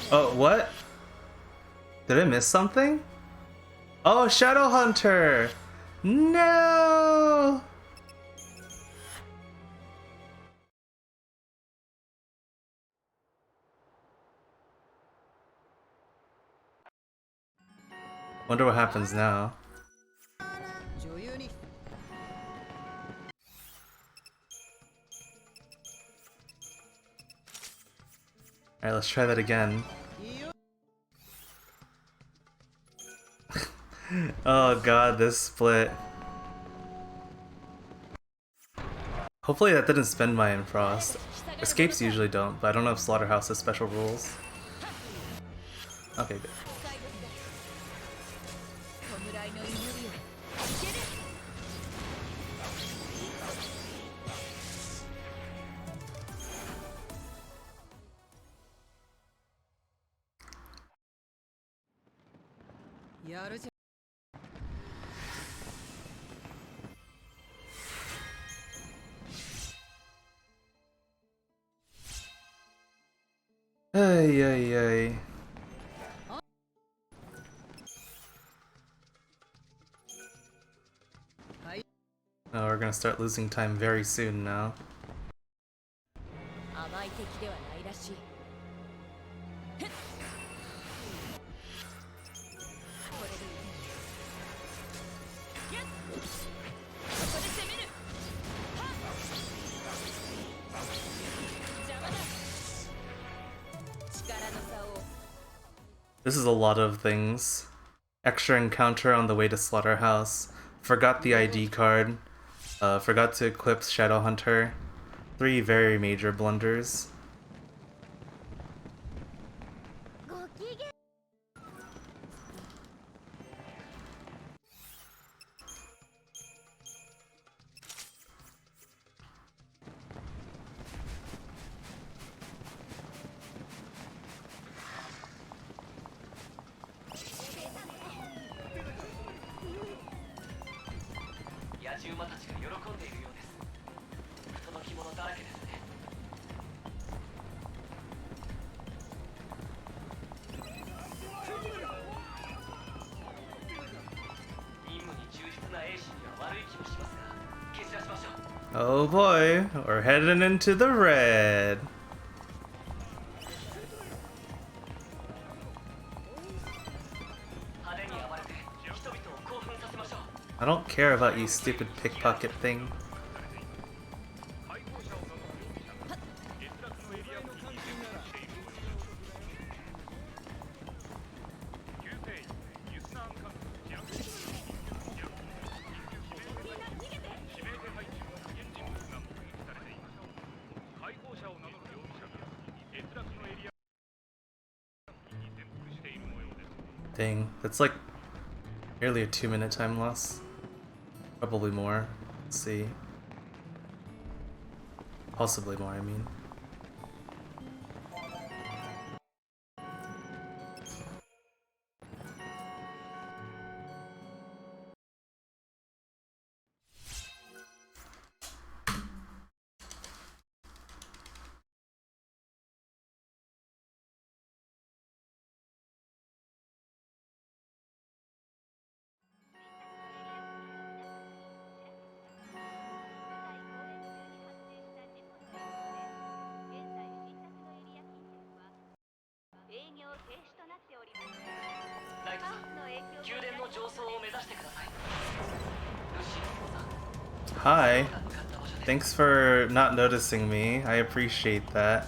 Oh, what? Did I miss something? Oh, Shadow Hunter! No! Wonder what happens now. Alright, let's try that again. Oh god, this split. Hopefully that didn't spend my Infrost. Escapes usually don't, but I don't know if Slaughterhouse has special rules. Okay, good. Ay, ay, ay. Oh, we're gonna start losing time very soon now. 甘い敵ではないらしい。ふっ、これでいける。やっ、ここで攻める。はっ、邪魔だ。力の差を。 This is a lot of things. Extra encounter on the way to Slaughterhouse. Forgot the ID card. Forgot to equip Shadow Hunter. 3 very major blunders. ご機嫌。野獣馬たちが喜んでいるようです。届き物だらけですね。任務に忠実な兵士には悪い気もしますが、蹴散らしましょう。 Oh boy, we're heading into the red. 派手に暴れて人々を興奮させましょう。 I don't care about you stupid pickpocket thing. 'Dang, that's like nearly a 2-minute time loss. Probably more. Let's see. Possibly more, I mean. Hi. Thanks for not noticing me. I appreciate that.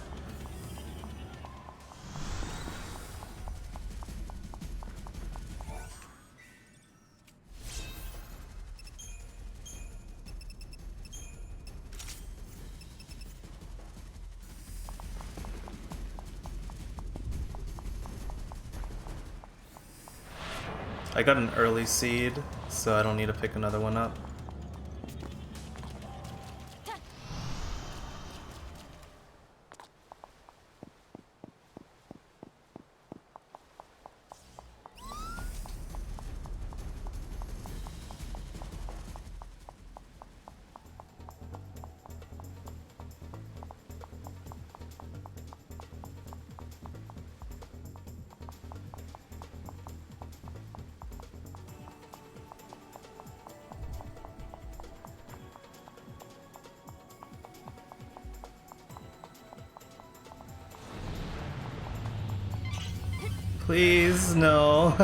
I got an early seed, so I don't need to pick another one up. Please, no.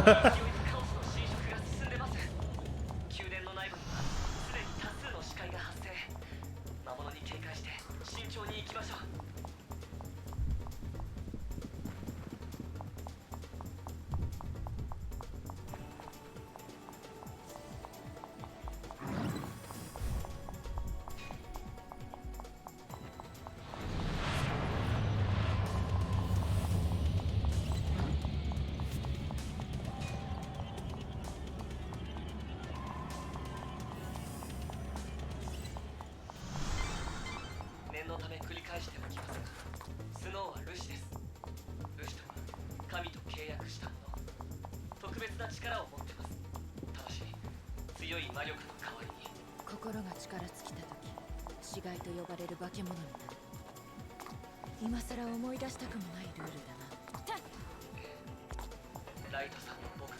念のため繰り返しておきますが、スノーはルシです。ルシとは神と契約したもの。特別な力を持ってます。ただし強い魔力の代わりに心が力尽きた時死骸と呼ばれる化け物になる。今さら思い出したくもないルールだな。ライトさんも僕も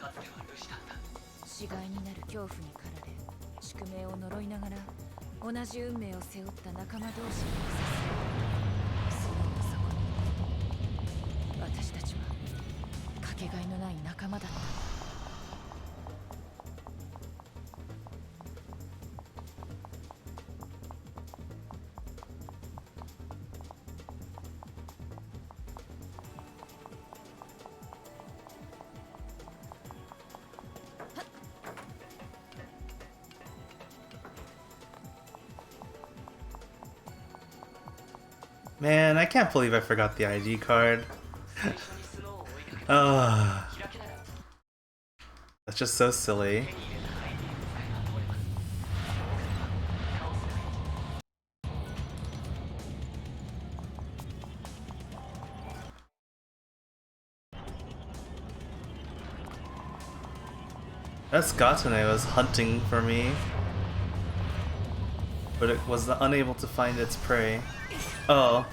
かつてはルシだった。死骸になる恐怖に駆られ、宿命を呪いながら同じ運命を背負った仲間同士にさす。そのそこに私たちはかけがえのない仲間だった。Man, I can't believe I forgot the ID card. 最初にスノーを追いかけた Ah, 開けながら that's just so silly. 手に入れた ID を使えば通れます。カオスが That Skatune was hunting for me, but it was unable to find its prey. Oh.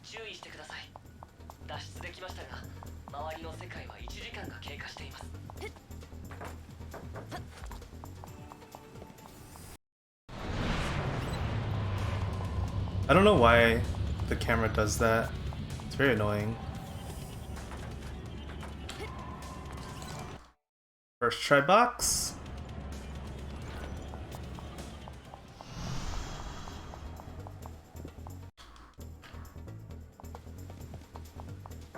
注意してください。脱出できましたが、周りの世界は1時間が経過しています。 I don't know why the camera does that. It's very annoying. First try box.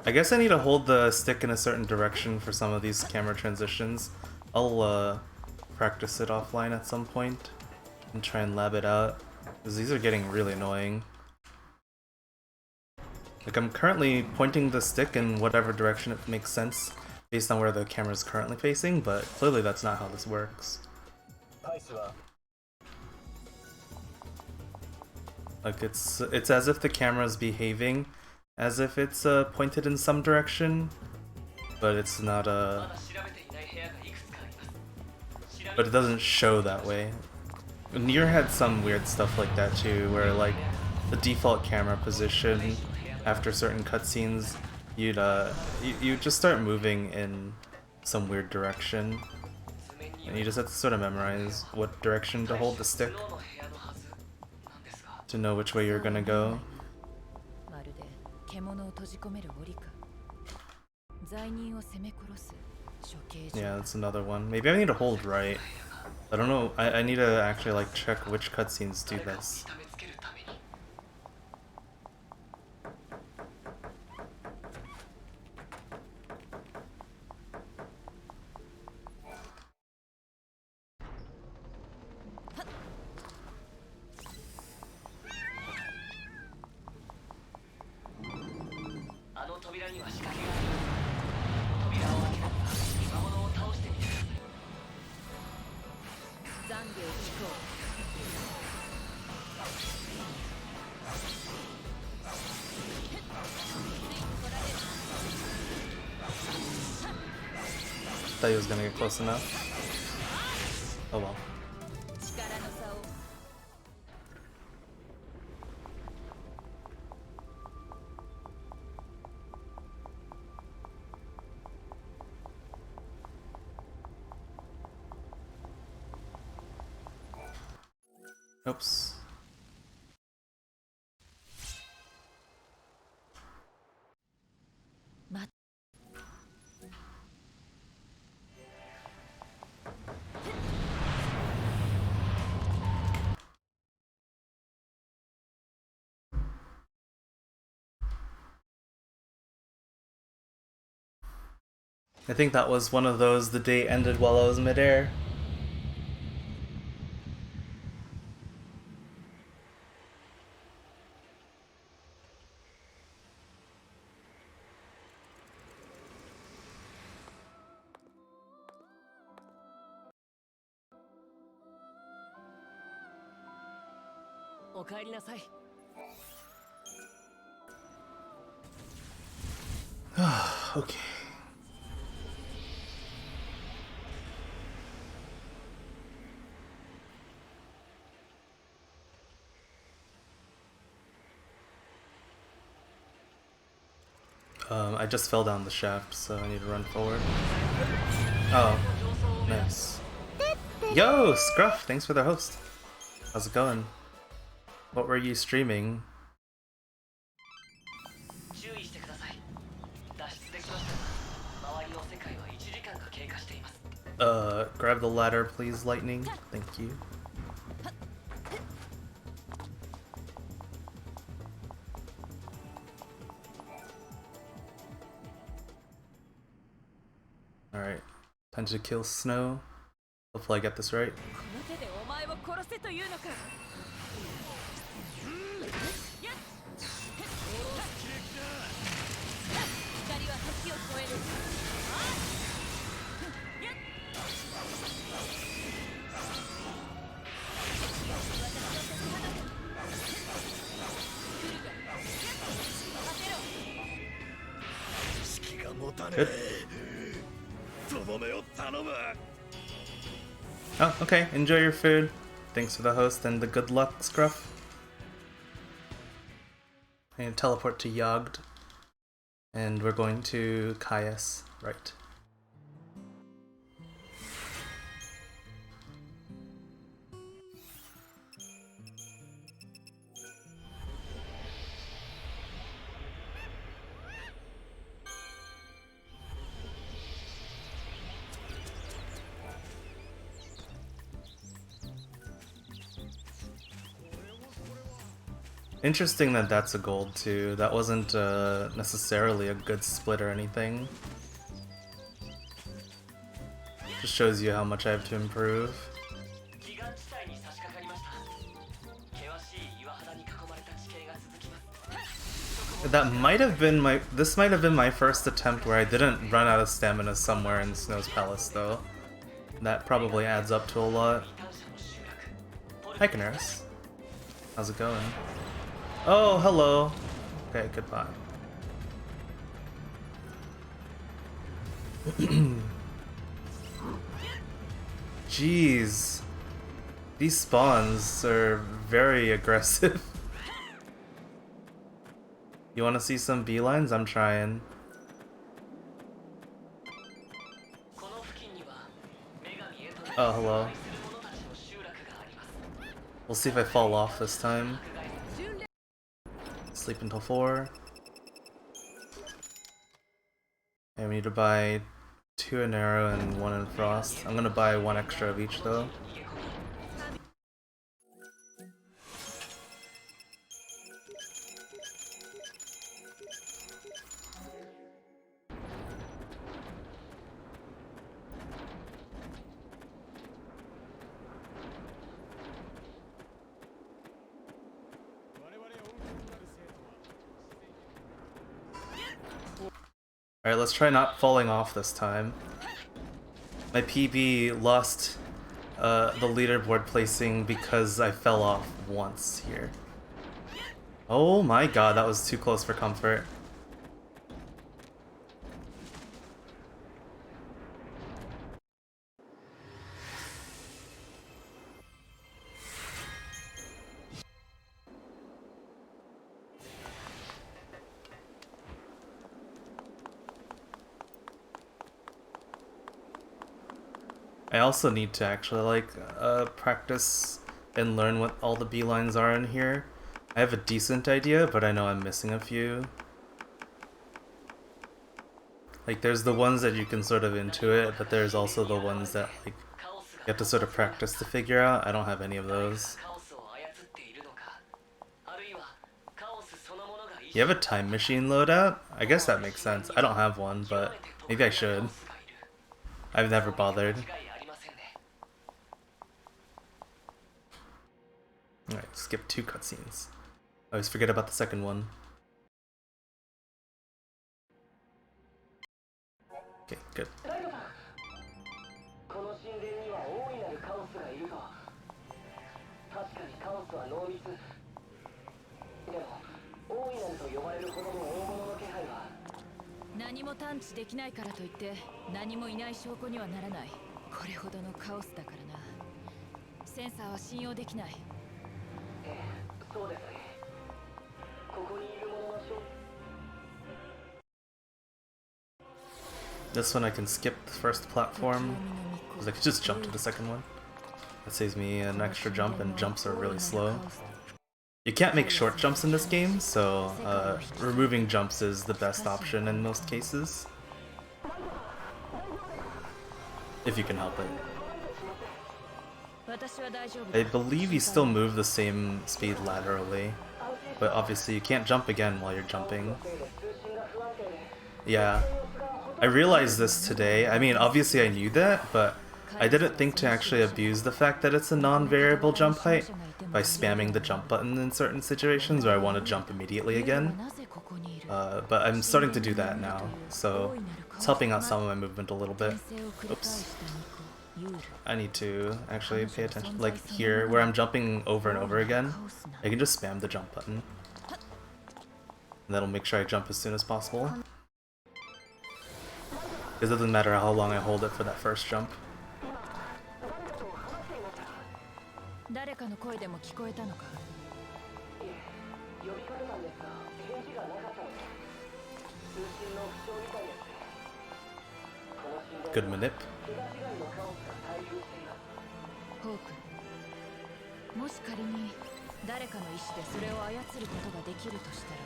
I guess I need to hold the stick in a certain direction for some of these camera transitions. I'll practice it offline at some point and try and lab it out, because these are getting really annoying. Like, I'm currently pointing the stick in whatever direction it makes sense based on where the camera is currently facing, but clearly that's not how this works. Like, it's as if the camera is behaving as if it's pointed in some direction, but it's not まだ調べていない部屋がいくつかあります。調べ but it doesn't show that way. Nier had some weird stuff like that too, where like the default camera position after certain cutscenes, you'd just start moving in some weird direction, and you just have to sort of memorize what direction to hold the stick スノーの部屋のはずなんですが、 to know which way you're gonna go. まるで獣を閉じ込める檻か。罪人を責め殺す処刑場。 Yeah, that's another one. Maybe I need to hold right. I don't know. I need to actually like check which cutscenes do 誰かを this. 痛めつけるために。 あの扉には仕掛けがあります。扉を開けながら魔物を倒してみてください。懺悔を聞こう。 Thought he was gonna get close enough. Oh well. 力の差を Oops. I think that was one of those the day ended while I was midair. Okay. I just fell down the shaft, so I need to run forward. Oh, nice. Yo, Scruff, thanks for the host. How's it going? What were you streaming? Grab the ladder, please, Lightning. Thank you. Alright, time to kill Snow. Hopefully I get this right. Good. Oh, okay. Enjoy your food. Thanks for the host and the good luck, Scruff. I need to teleport to Yogd. And we're going to Caius, right. Interesting that that's a gold too. That wasn't necessarily a good split or anything. Just shows you how much I have to improve. That might have been my. This might have been my first attempt where I didn't run out of stamina somewhere in Snow's Palace, though. That probably adds up to a lot. Hi, Canaris. How's it going? Oh, hello. Okay, goodbye. Jeez. These spawns are very aggressive. You want to see some beelines? I'm trying. Oh, hello. We'll see if I fall off this time. Sleep until 4. And we need to buy 2 in arrow and 1 in frost. I'm gonna buy 1 extra of each though. Alright, let's try not falling off this time. My PB lost the leaderboard placing because I fell off once here. Oh my god, that was too close for comfort. I also need to actually like practice and learn what all the beelines are in here. I have a decent idea, but I know I'm missing a few. Like there's the ones that you can sort of intuit, but there's also the ones that like you have to sort of practice to figure out. I don't have any of those. You have a time machine loadout? I guess that makes sense. I don't have one, but maybe I should. I've never bothered. Alright, skip 2 cutscenes. I always forget about the second one. Okay, good. This one I can skip the first platform, because I could just jump to the second one. That saves me an extra jump, and jumps are really slow. You can't make short jumps in this game, so removing jumps is the best option in most cases. If you can help it. I believe you still move the same speed laterally, but obviously you can't jump again while you're jumping. Yeah. I realized this today. I mean, obviously I knew that, but I didn't think to actually abuse the fact that it's a non-variable jump height by spamming the jump button in certain situations where I want to jump immediately again. But I'm starting to do that now, so it's helping out some of my movement a little bit. Oops. I need to actually pay attention. Like here, where I'm jumping over and over again, I can just spam the jump button. And that'll make sure I jump as soon as possible. Because it doesn't matter how long I hold it for that first jump. Good manip. もし仮に誰かの意志でそれを操ることができるとしたら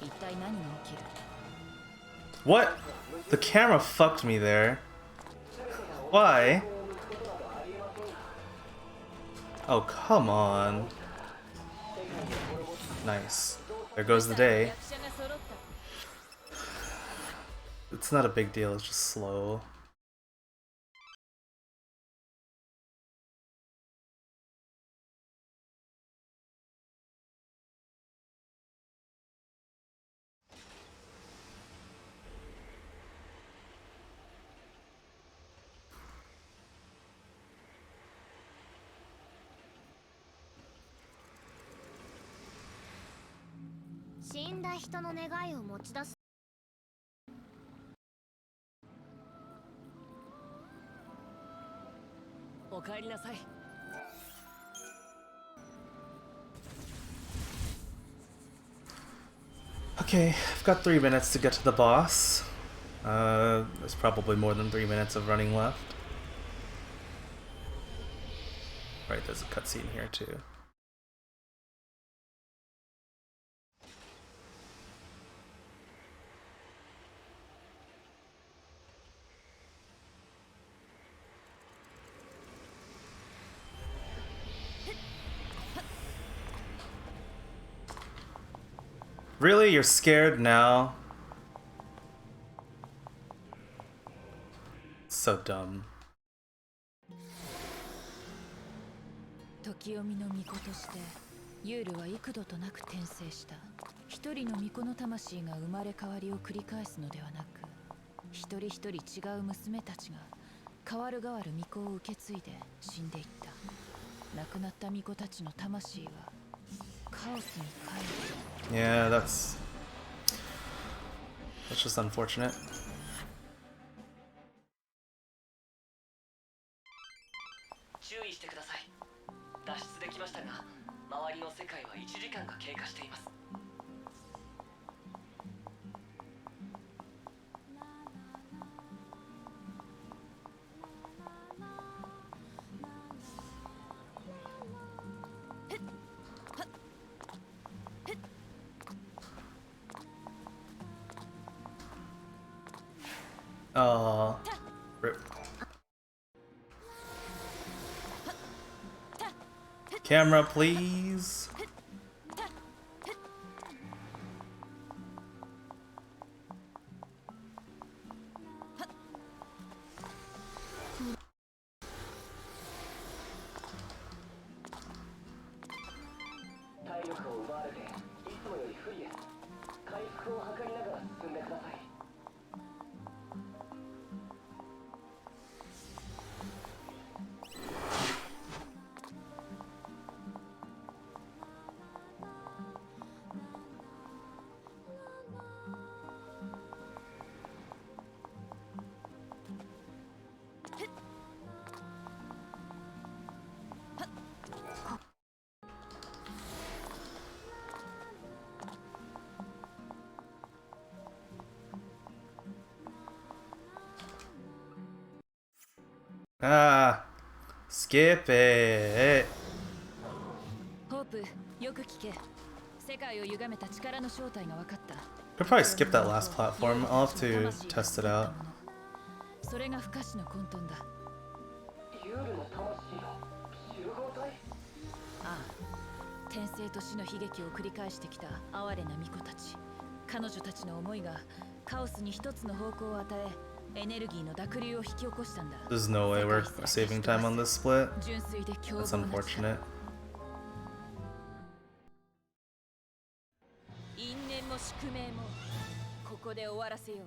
一体何が起きる What? The camera fucked me there. Why? Oh, come on. Nice. There goes the day. It's not a big deal, it's just slow. Okay, I've got 3 minutes to get to the boss. There's probably more than 3 minutes of running left. Right, there's a cutscene here too. Really? You're scared now? So dumb. 時読みの巫女としてユールは幾度となく転生した一人の巫女の魂が生まれ変わりを繰り返すのではなく一人一人違う娘たちが代わる代わる巫女を受け継いで死んでいった亡くなった巫女たちの魂はカオスに帰る Yeah, that's just unfortunate. 注意してください。脱出できましたが、周りの世界は1時間が経過しています。Oh, rip. Camera, please. Ah, skip it. ホープ、よく聞け。世界を歪めた力の正体が分かった。 Could probably skip that last platform. I'll have to test it out. それが不可視の混沌だ。ユールの魂の集合体。ああ、転生と死の悲劇を繰り返してきた哀れな巫女たち。彼女たちの思いがカオスに一つの方向を与え、エネルギーの濁流を引き起こしたんだ。 There's no way we're saving time on this split. 純粋で凶暴 That's な力。 unfortunate. 因縁も宿命もここで終わらせよう。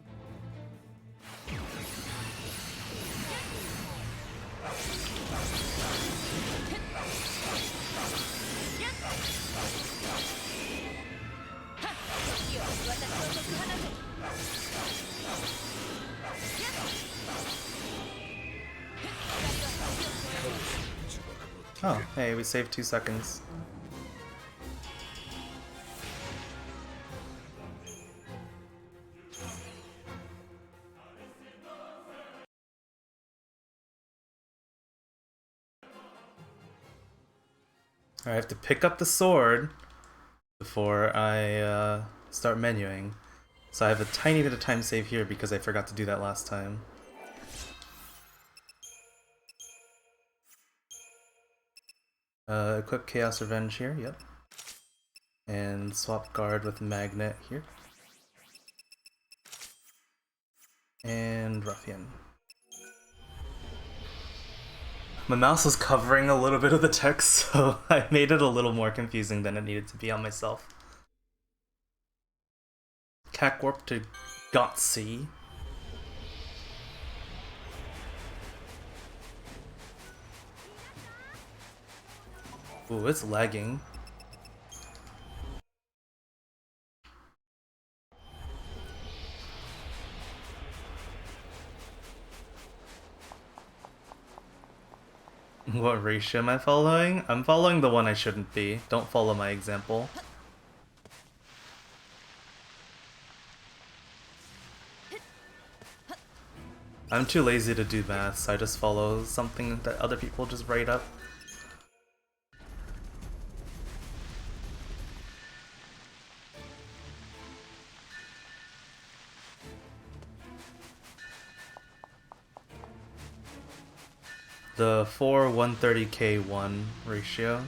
Oh, hey, we saved 2 seconds. I have to pick up the sword before I start menuing. So I have a tiny bit of time save here because I forgot to do that last time. Equip Chaos Revenge here, yep. And swap guard with Magnet here. And Ruffian. My mouse was covering a little bit of the text, so I made it a little more confusing than it needed to be on myself. Cack warp to Gotsy. Ooh, it's lagging. What ratio am I following? I'm following the one I shouldn't be. Don't follow my example. I'm too lazy to do math, so I just follow something that other people just write up. The 4-130k1 ratio.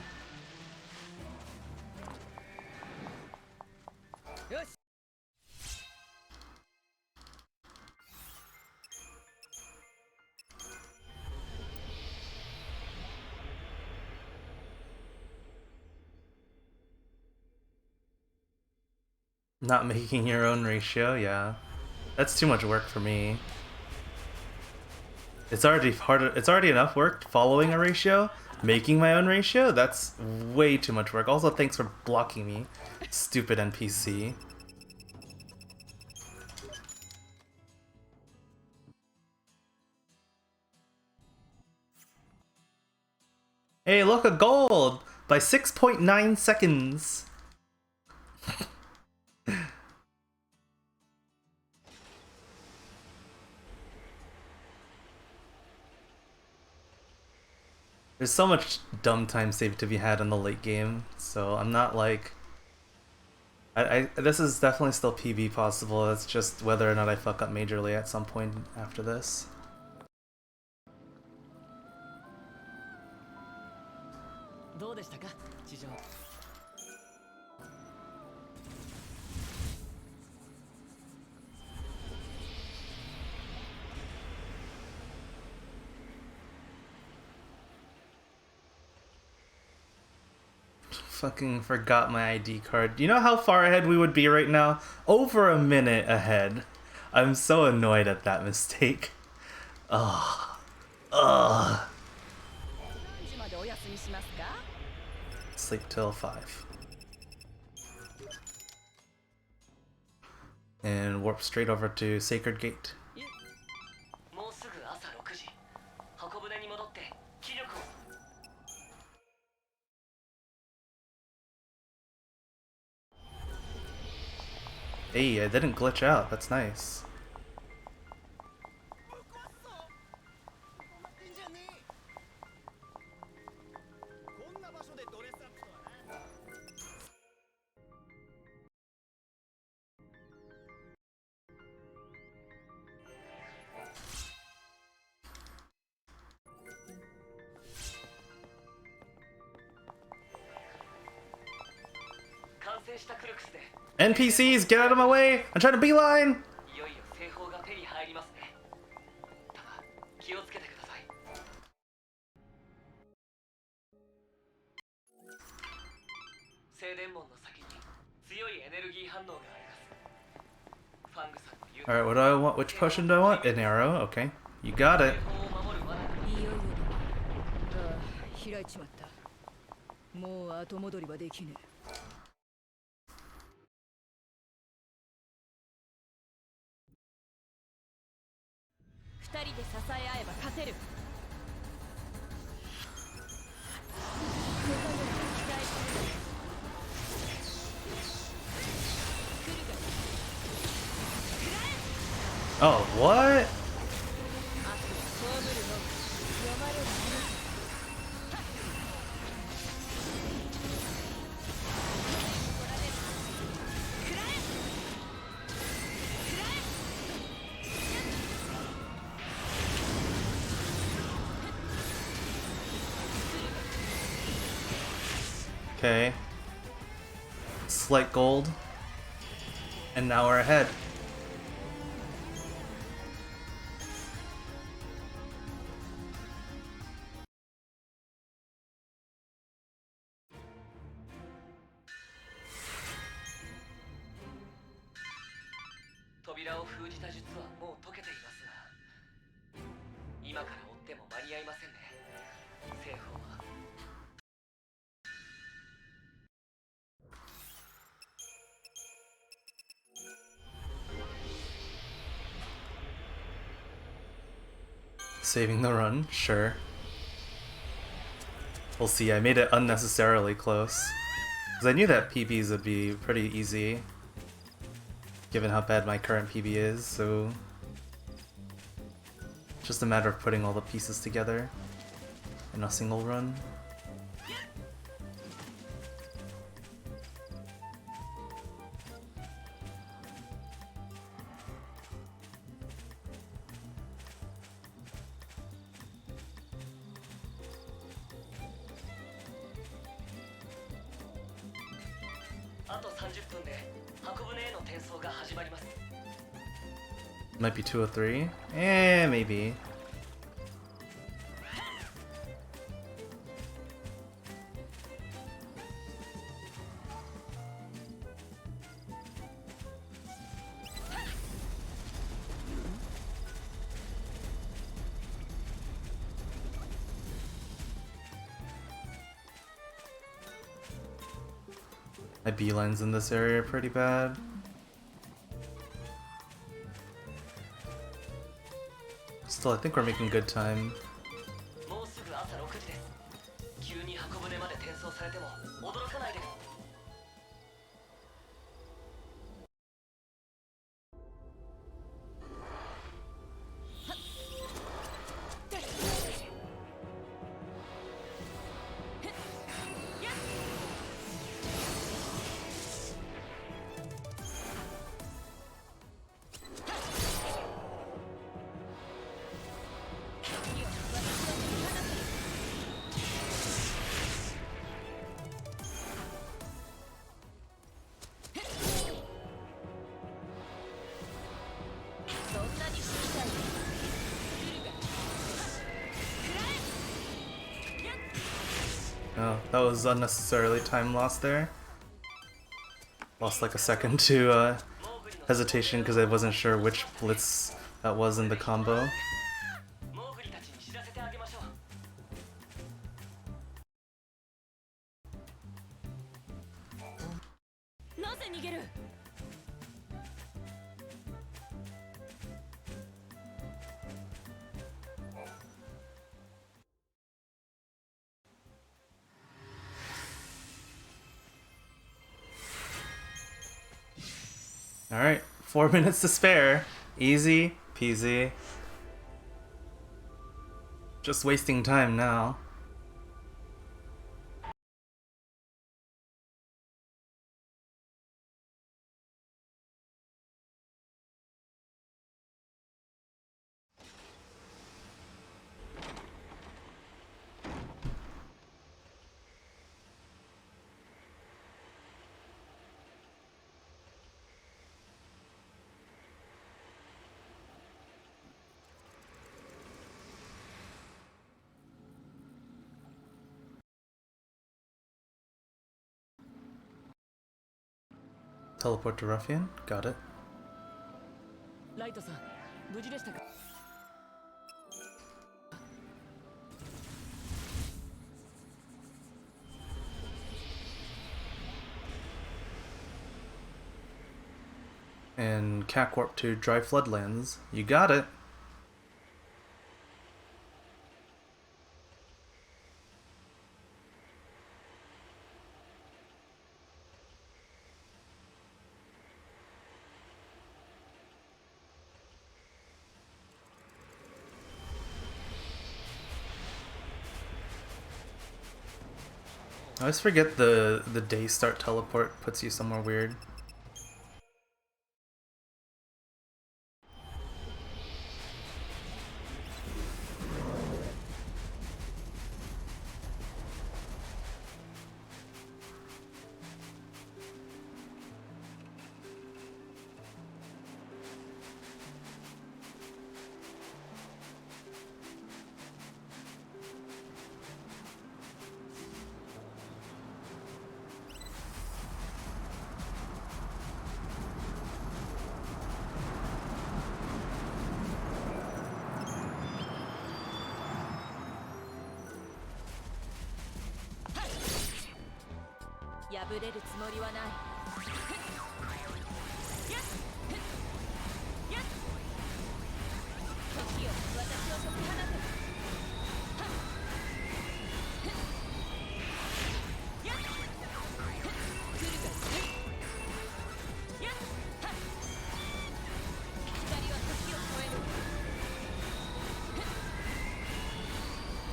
Not making your own ratio, yeah. That's too much work for me. It's already harder. It's already enough work following a ratio. Making my own ratio, that's way too much work. Also, thanks for blocking me, stupid NPC. Hey, look, a gold by 6.9 seconds. There's so much dumb time saved to be had in the late game, so I'm not like... this is definitely still PB possible, it's just whether or not I fuck up majorly at some point after this. Fucking forgot my ID card. You know how far ahead we would be right now? Over a minute ahead. I'm so annoyed at that mistake. Ugh. Ugh. Sleep till 5. And warp straight over to Sacred Gate. Hey, I didn't glitch out. That's nice. 成したクルクスで NPCs, get out of my way! I'm trying to beeline! いよいよ製法が手に入りますね。ただ気をつけてください。静電門の先に強いエネルギー反応があります。ファングさんの言う Alright, what do I want? Which potion do I want? An arrow, okay. You got it. 製法を守る罠がいよいよだ。ああ、開いちまった。もう後戻りはできねえ。二人で支え合えば勝てる。Oh, what? Okay. Slight gold. And now we're ahead. Saving the run, sure. We'll see, I made it unnecessarily close. Because I knew that PBs would be pretty easy, given how bad my current PB is, so... Just a matter of putting all the pieces together in a single run. Might be 203? Eh, maybe. My beelines in this area are pretty bad. Still, I think we're making good time. Oh, that was unnecessarily time lost there. Lost like a second to hesitation because I wasn't sure which blitz that was in the combo. Alright, 4 minutes to spare. Easy peasy. Just wasting time now. Teleport to Ruffian. Got it. ライトさん、無事でしたか？ And Cat Warp to Dry Floodlands. You got it. I always forget the day start teleport puts you somewhere weird.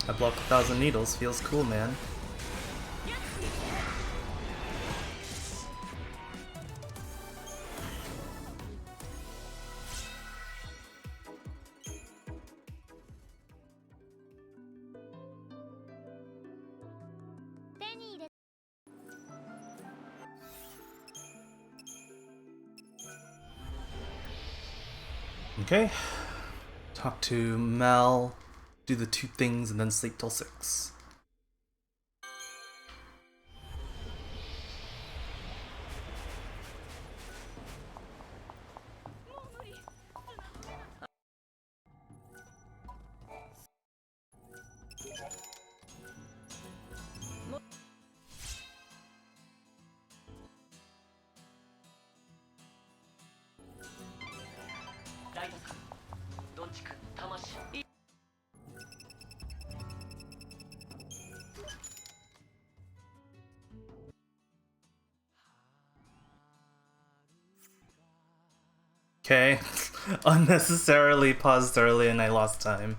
I block 1,000 needles, feels cool, man. Okay. Talk to Mal, do the 2 things, and then sleep till 6. Okay. Unnecessarily paused early and I lost time.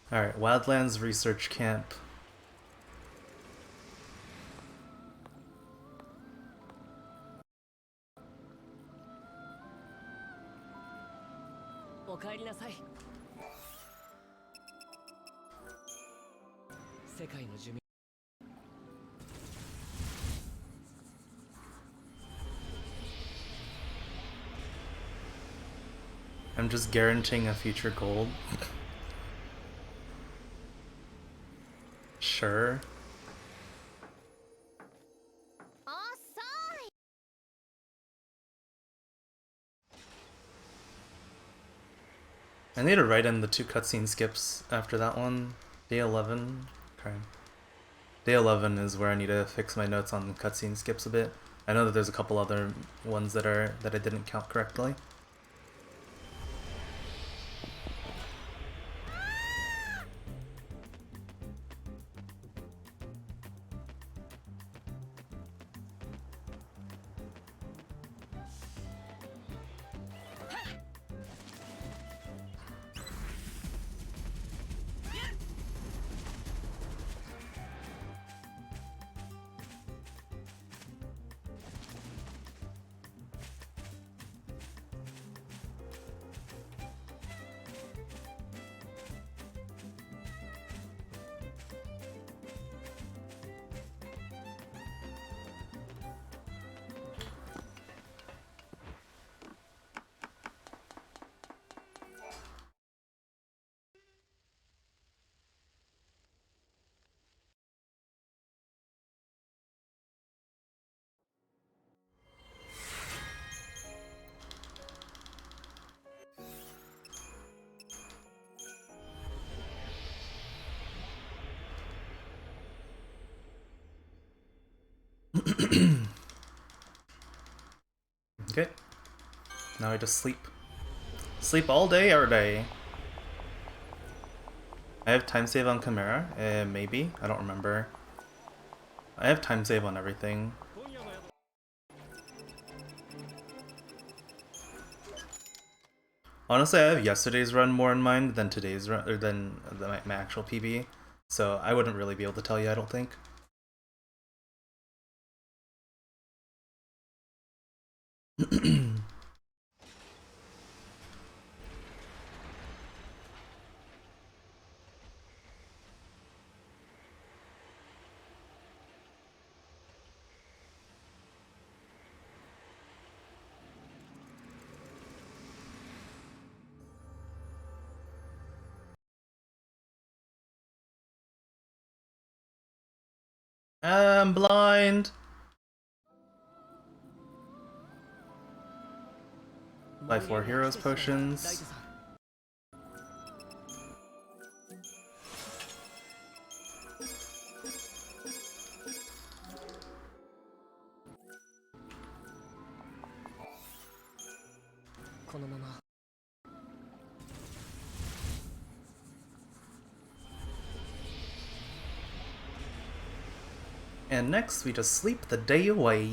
Alright, Wildlands Research Camp. I'm just guaranteeing a future gold. Sure. I need to write in the 2 cutscene skips after that one. Day 11. Okay. Day 11 is where I need to fix my notes on cutscene skips a bit. I know that there's a couple other ones that I didn't count correctly. Okay. Now I just sleep. Sleep all day, every day. I have time save on Chimera? Maybe. I don't remember. I have time save on everything. Honestly, I have yesterday's run more in mind than today's run, or than my actual PB. So I wouldn't really be able to tell you, I don't think. I'm blind. Buy 4 heroes potions. And next, we just sleep the day away.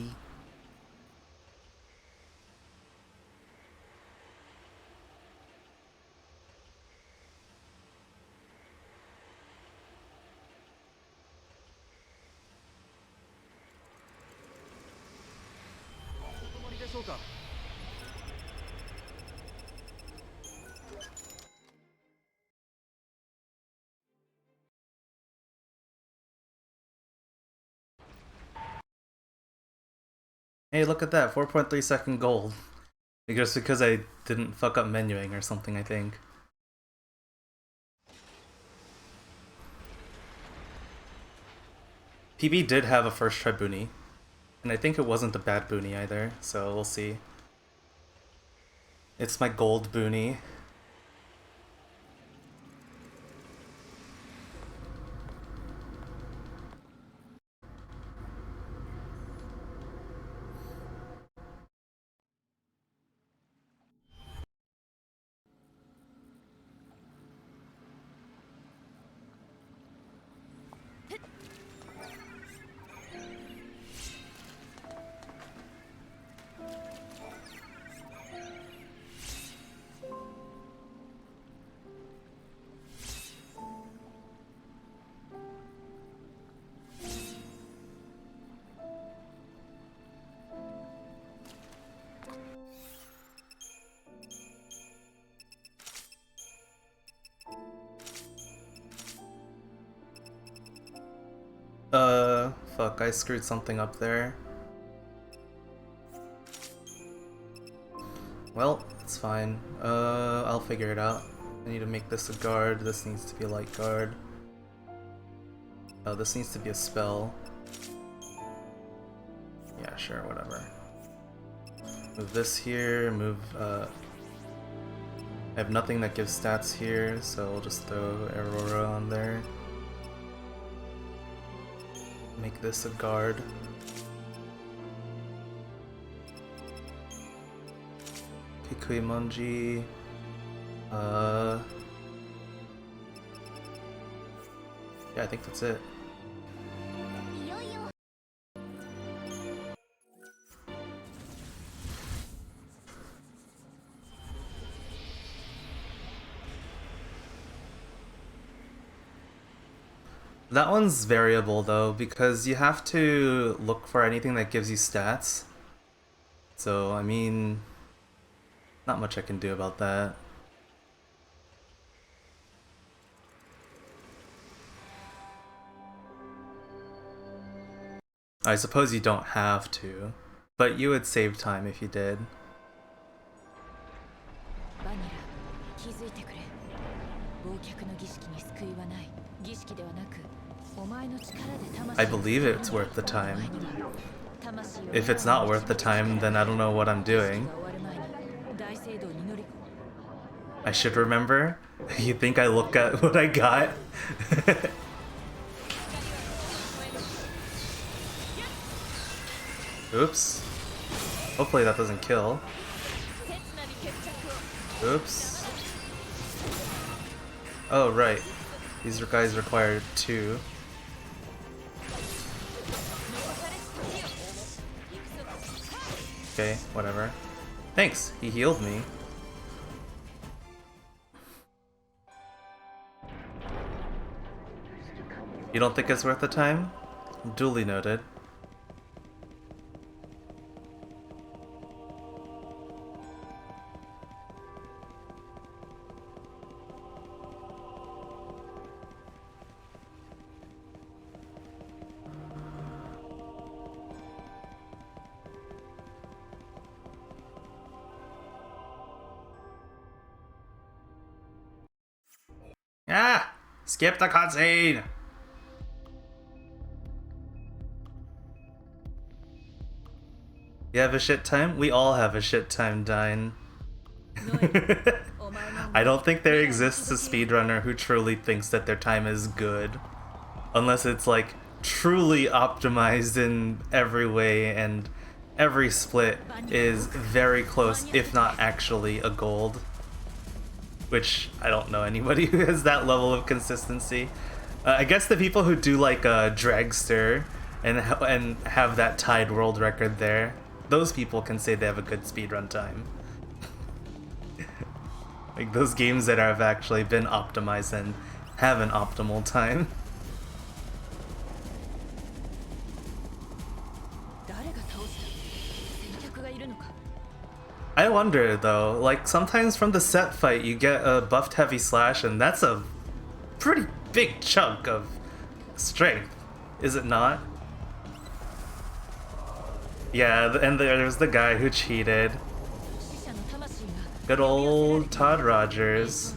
Hey, look at that, 4.3 second gold. Just because I didn't fuck up menuing or something, I think. PB did have a first try boony, and I think it wasn't a bad boony either, so we'll see. It's my gold boony. Fuck, I screwed something up there. Well, it's fine. I'll figure it out. I need to make this a guard, this needs to be a light guard. Oh, this needs to be a spell. Yeah, sure, whatever. Move this here, move, I have nothing that gives stats here, so we'll just throw Aurora on there. Make this a guard. Kikuimonji. Yeah, I think that's it. That one's variable though, because you have to look for anything that gives you stats. So, I mean, not much I can do about that. I suppose you don't have to, but you would save time if you did. I believe it's worth the time. If it's not worth the time, then I don't know what I'm doing. I should remember? You think I look at what I got? Oops. Hopefully that doesn't kill. Oops. Oh, right. These guys require 2. Okay, whatever. Thanks, he healed me. You don't think it's worth the time? Duly noted. Ah! Skip the cutscene! You have a shit time? We all have a shit time, Dine. I don't think there exists a speedrunner who truly thinks that their time is good. Unless it's like truly optimized in every way and every split is very close, if not actually a gold. Which I don't know anybody who has that level of consistency. I guess the people who do like a dragster and have that tied world record there, those people can say they have a good speedrun time. Like those games that have actually been optimized and have an optimal time. I wonder though, like sometimes from the set fight you get a buffed heavy slash and that's a pretty big chunk of strength, is it not? Yeah, and there's the guy who cheated. Good old Todd Rogers.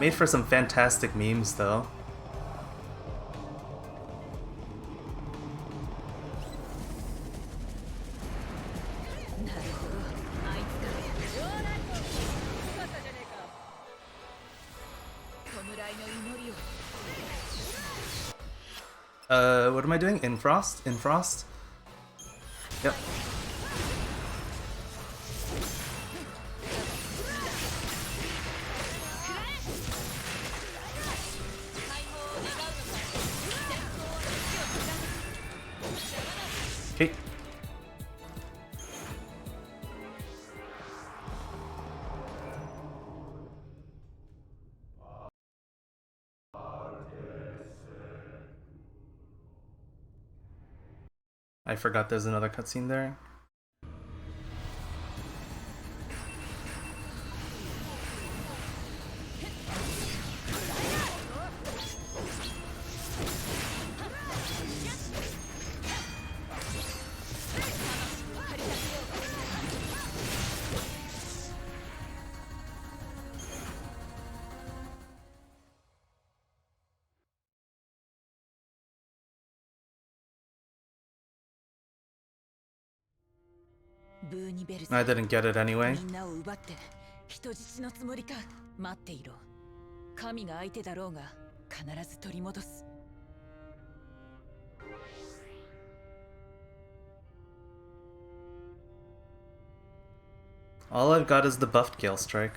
Made for some fantastic memes though. What am I doing? In Frost? In Frost? Yep. Okay. I forgot there's another cutscene there. I didn't get it anyway. All I've got is the buffed Gale Strike.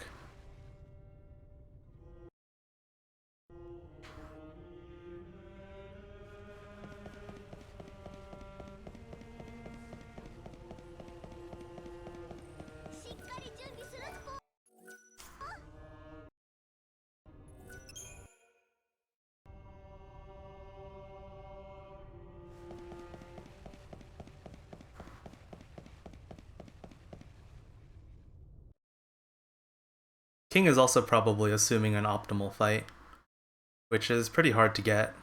King is also probably assuming an optimal fight, which is pretty hard to get.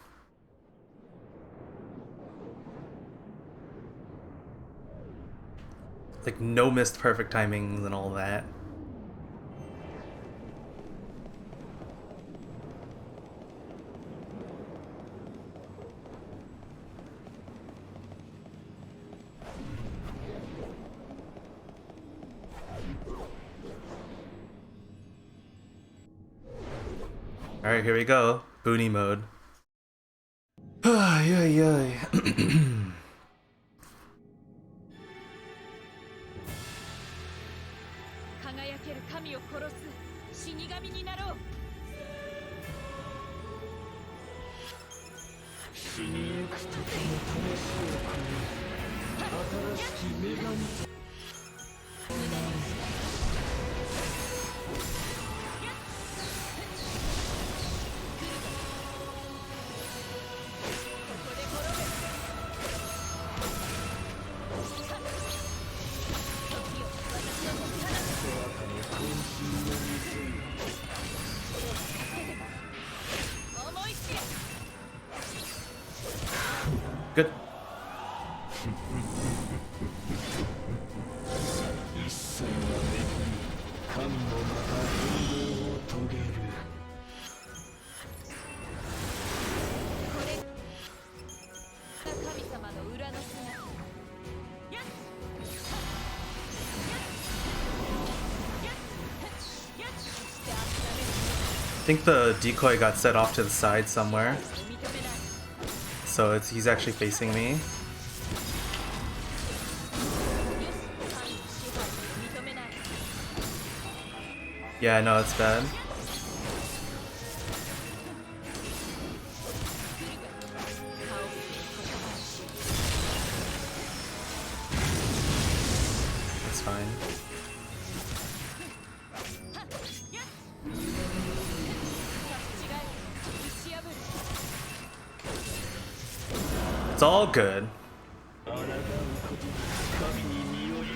Like no missed perfect timings and all that. Alright, here we go. Boonie mode. Ay, ay, ay. 輝ける神を殺す死神になろう。死にゆく時の魂をくれ新しき女神とGood. 一切は巡り神もまた変貌を遂げる。これが神様の裏の姿。やっI think the decoy got set off to the side somewhere, so he's actually facing me. Yeah, I know it's bad. It's fine. It's all good. 抗うことで神に身を委ね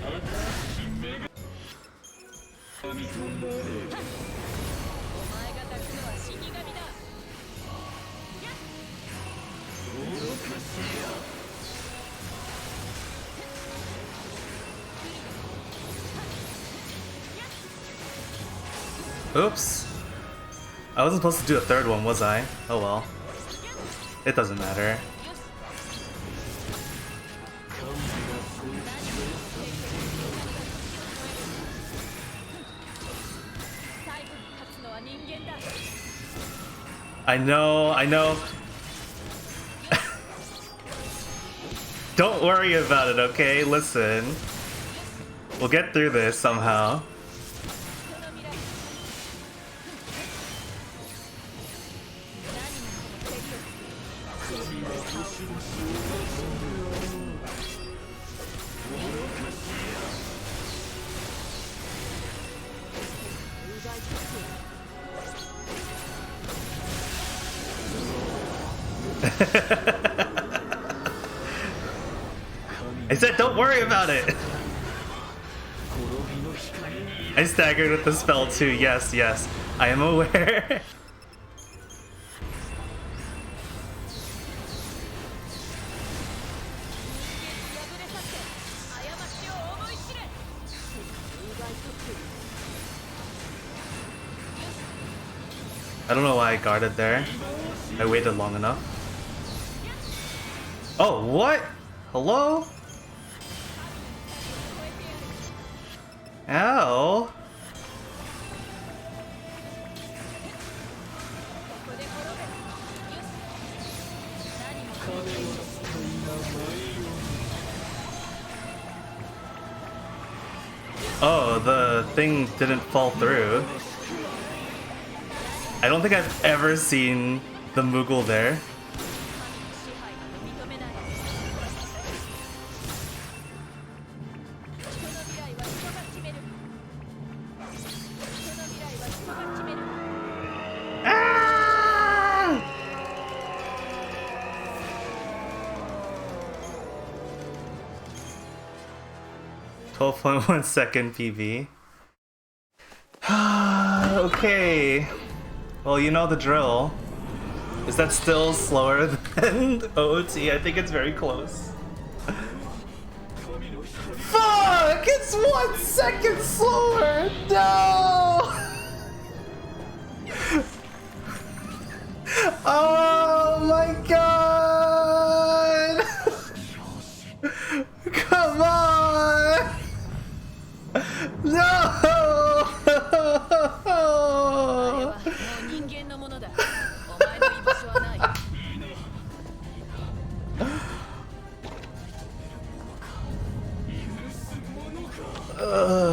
新しき女神となれ。お前が抱くのは死神だ。愚かしや。Oops. I wasn't supposed to do a third one, was I? Oh well. It doesn't matter. 最後に勝つのは人間だ。 I know. Don't worry about it, okay? Listen. We'll get through this somehow. 人の未来。何もかも手に神は年々を望んでおろう。愚かしや。奪い取ってやる。 I said don't worry about it! 滅びの光に I staggered with the spell too, yes. I am aware. 破れ去って過ちを思い知れ。奪い取ってやる。 I don't know why I guarded there. I waited long enough. Oh, what? Hello? Ow. ここで滅べ。よし。何もかも手に入れ。 Oh, the thing didn't fall through. I don't think I've ever seen the Moogle there. 支配など認めない。人の未来は人が決める。人の未来は人が決める。 Ah! 12.1 second PB. Okay. Well, you know the drill. Is that still slower than OOT? I think it's very close. Fuck! It's 1 second slower! No! Oh my god! Come on! No! あれはもう人間のものだ。お前の居場所はない。 Ugh.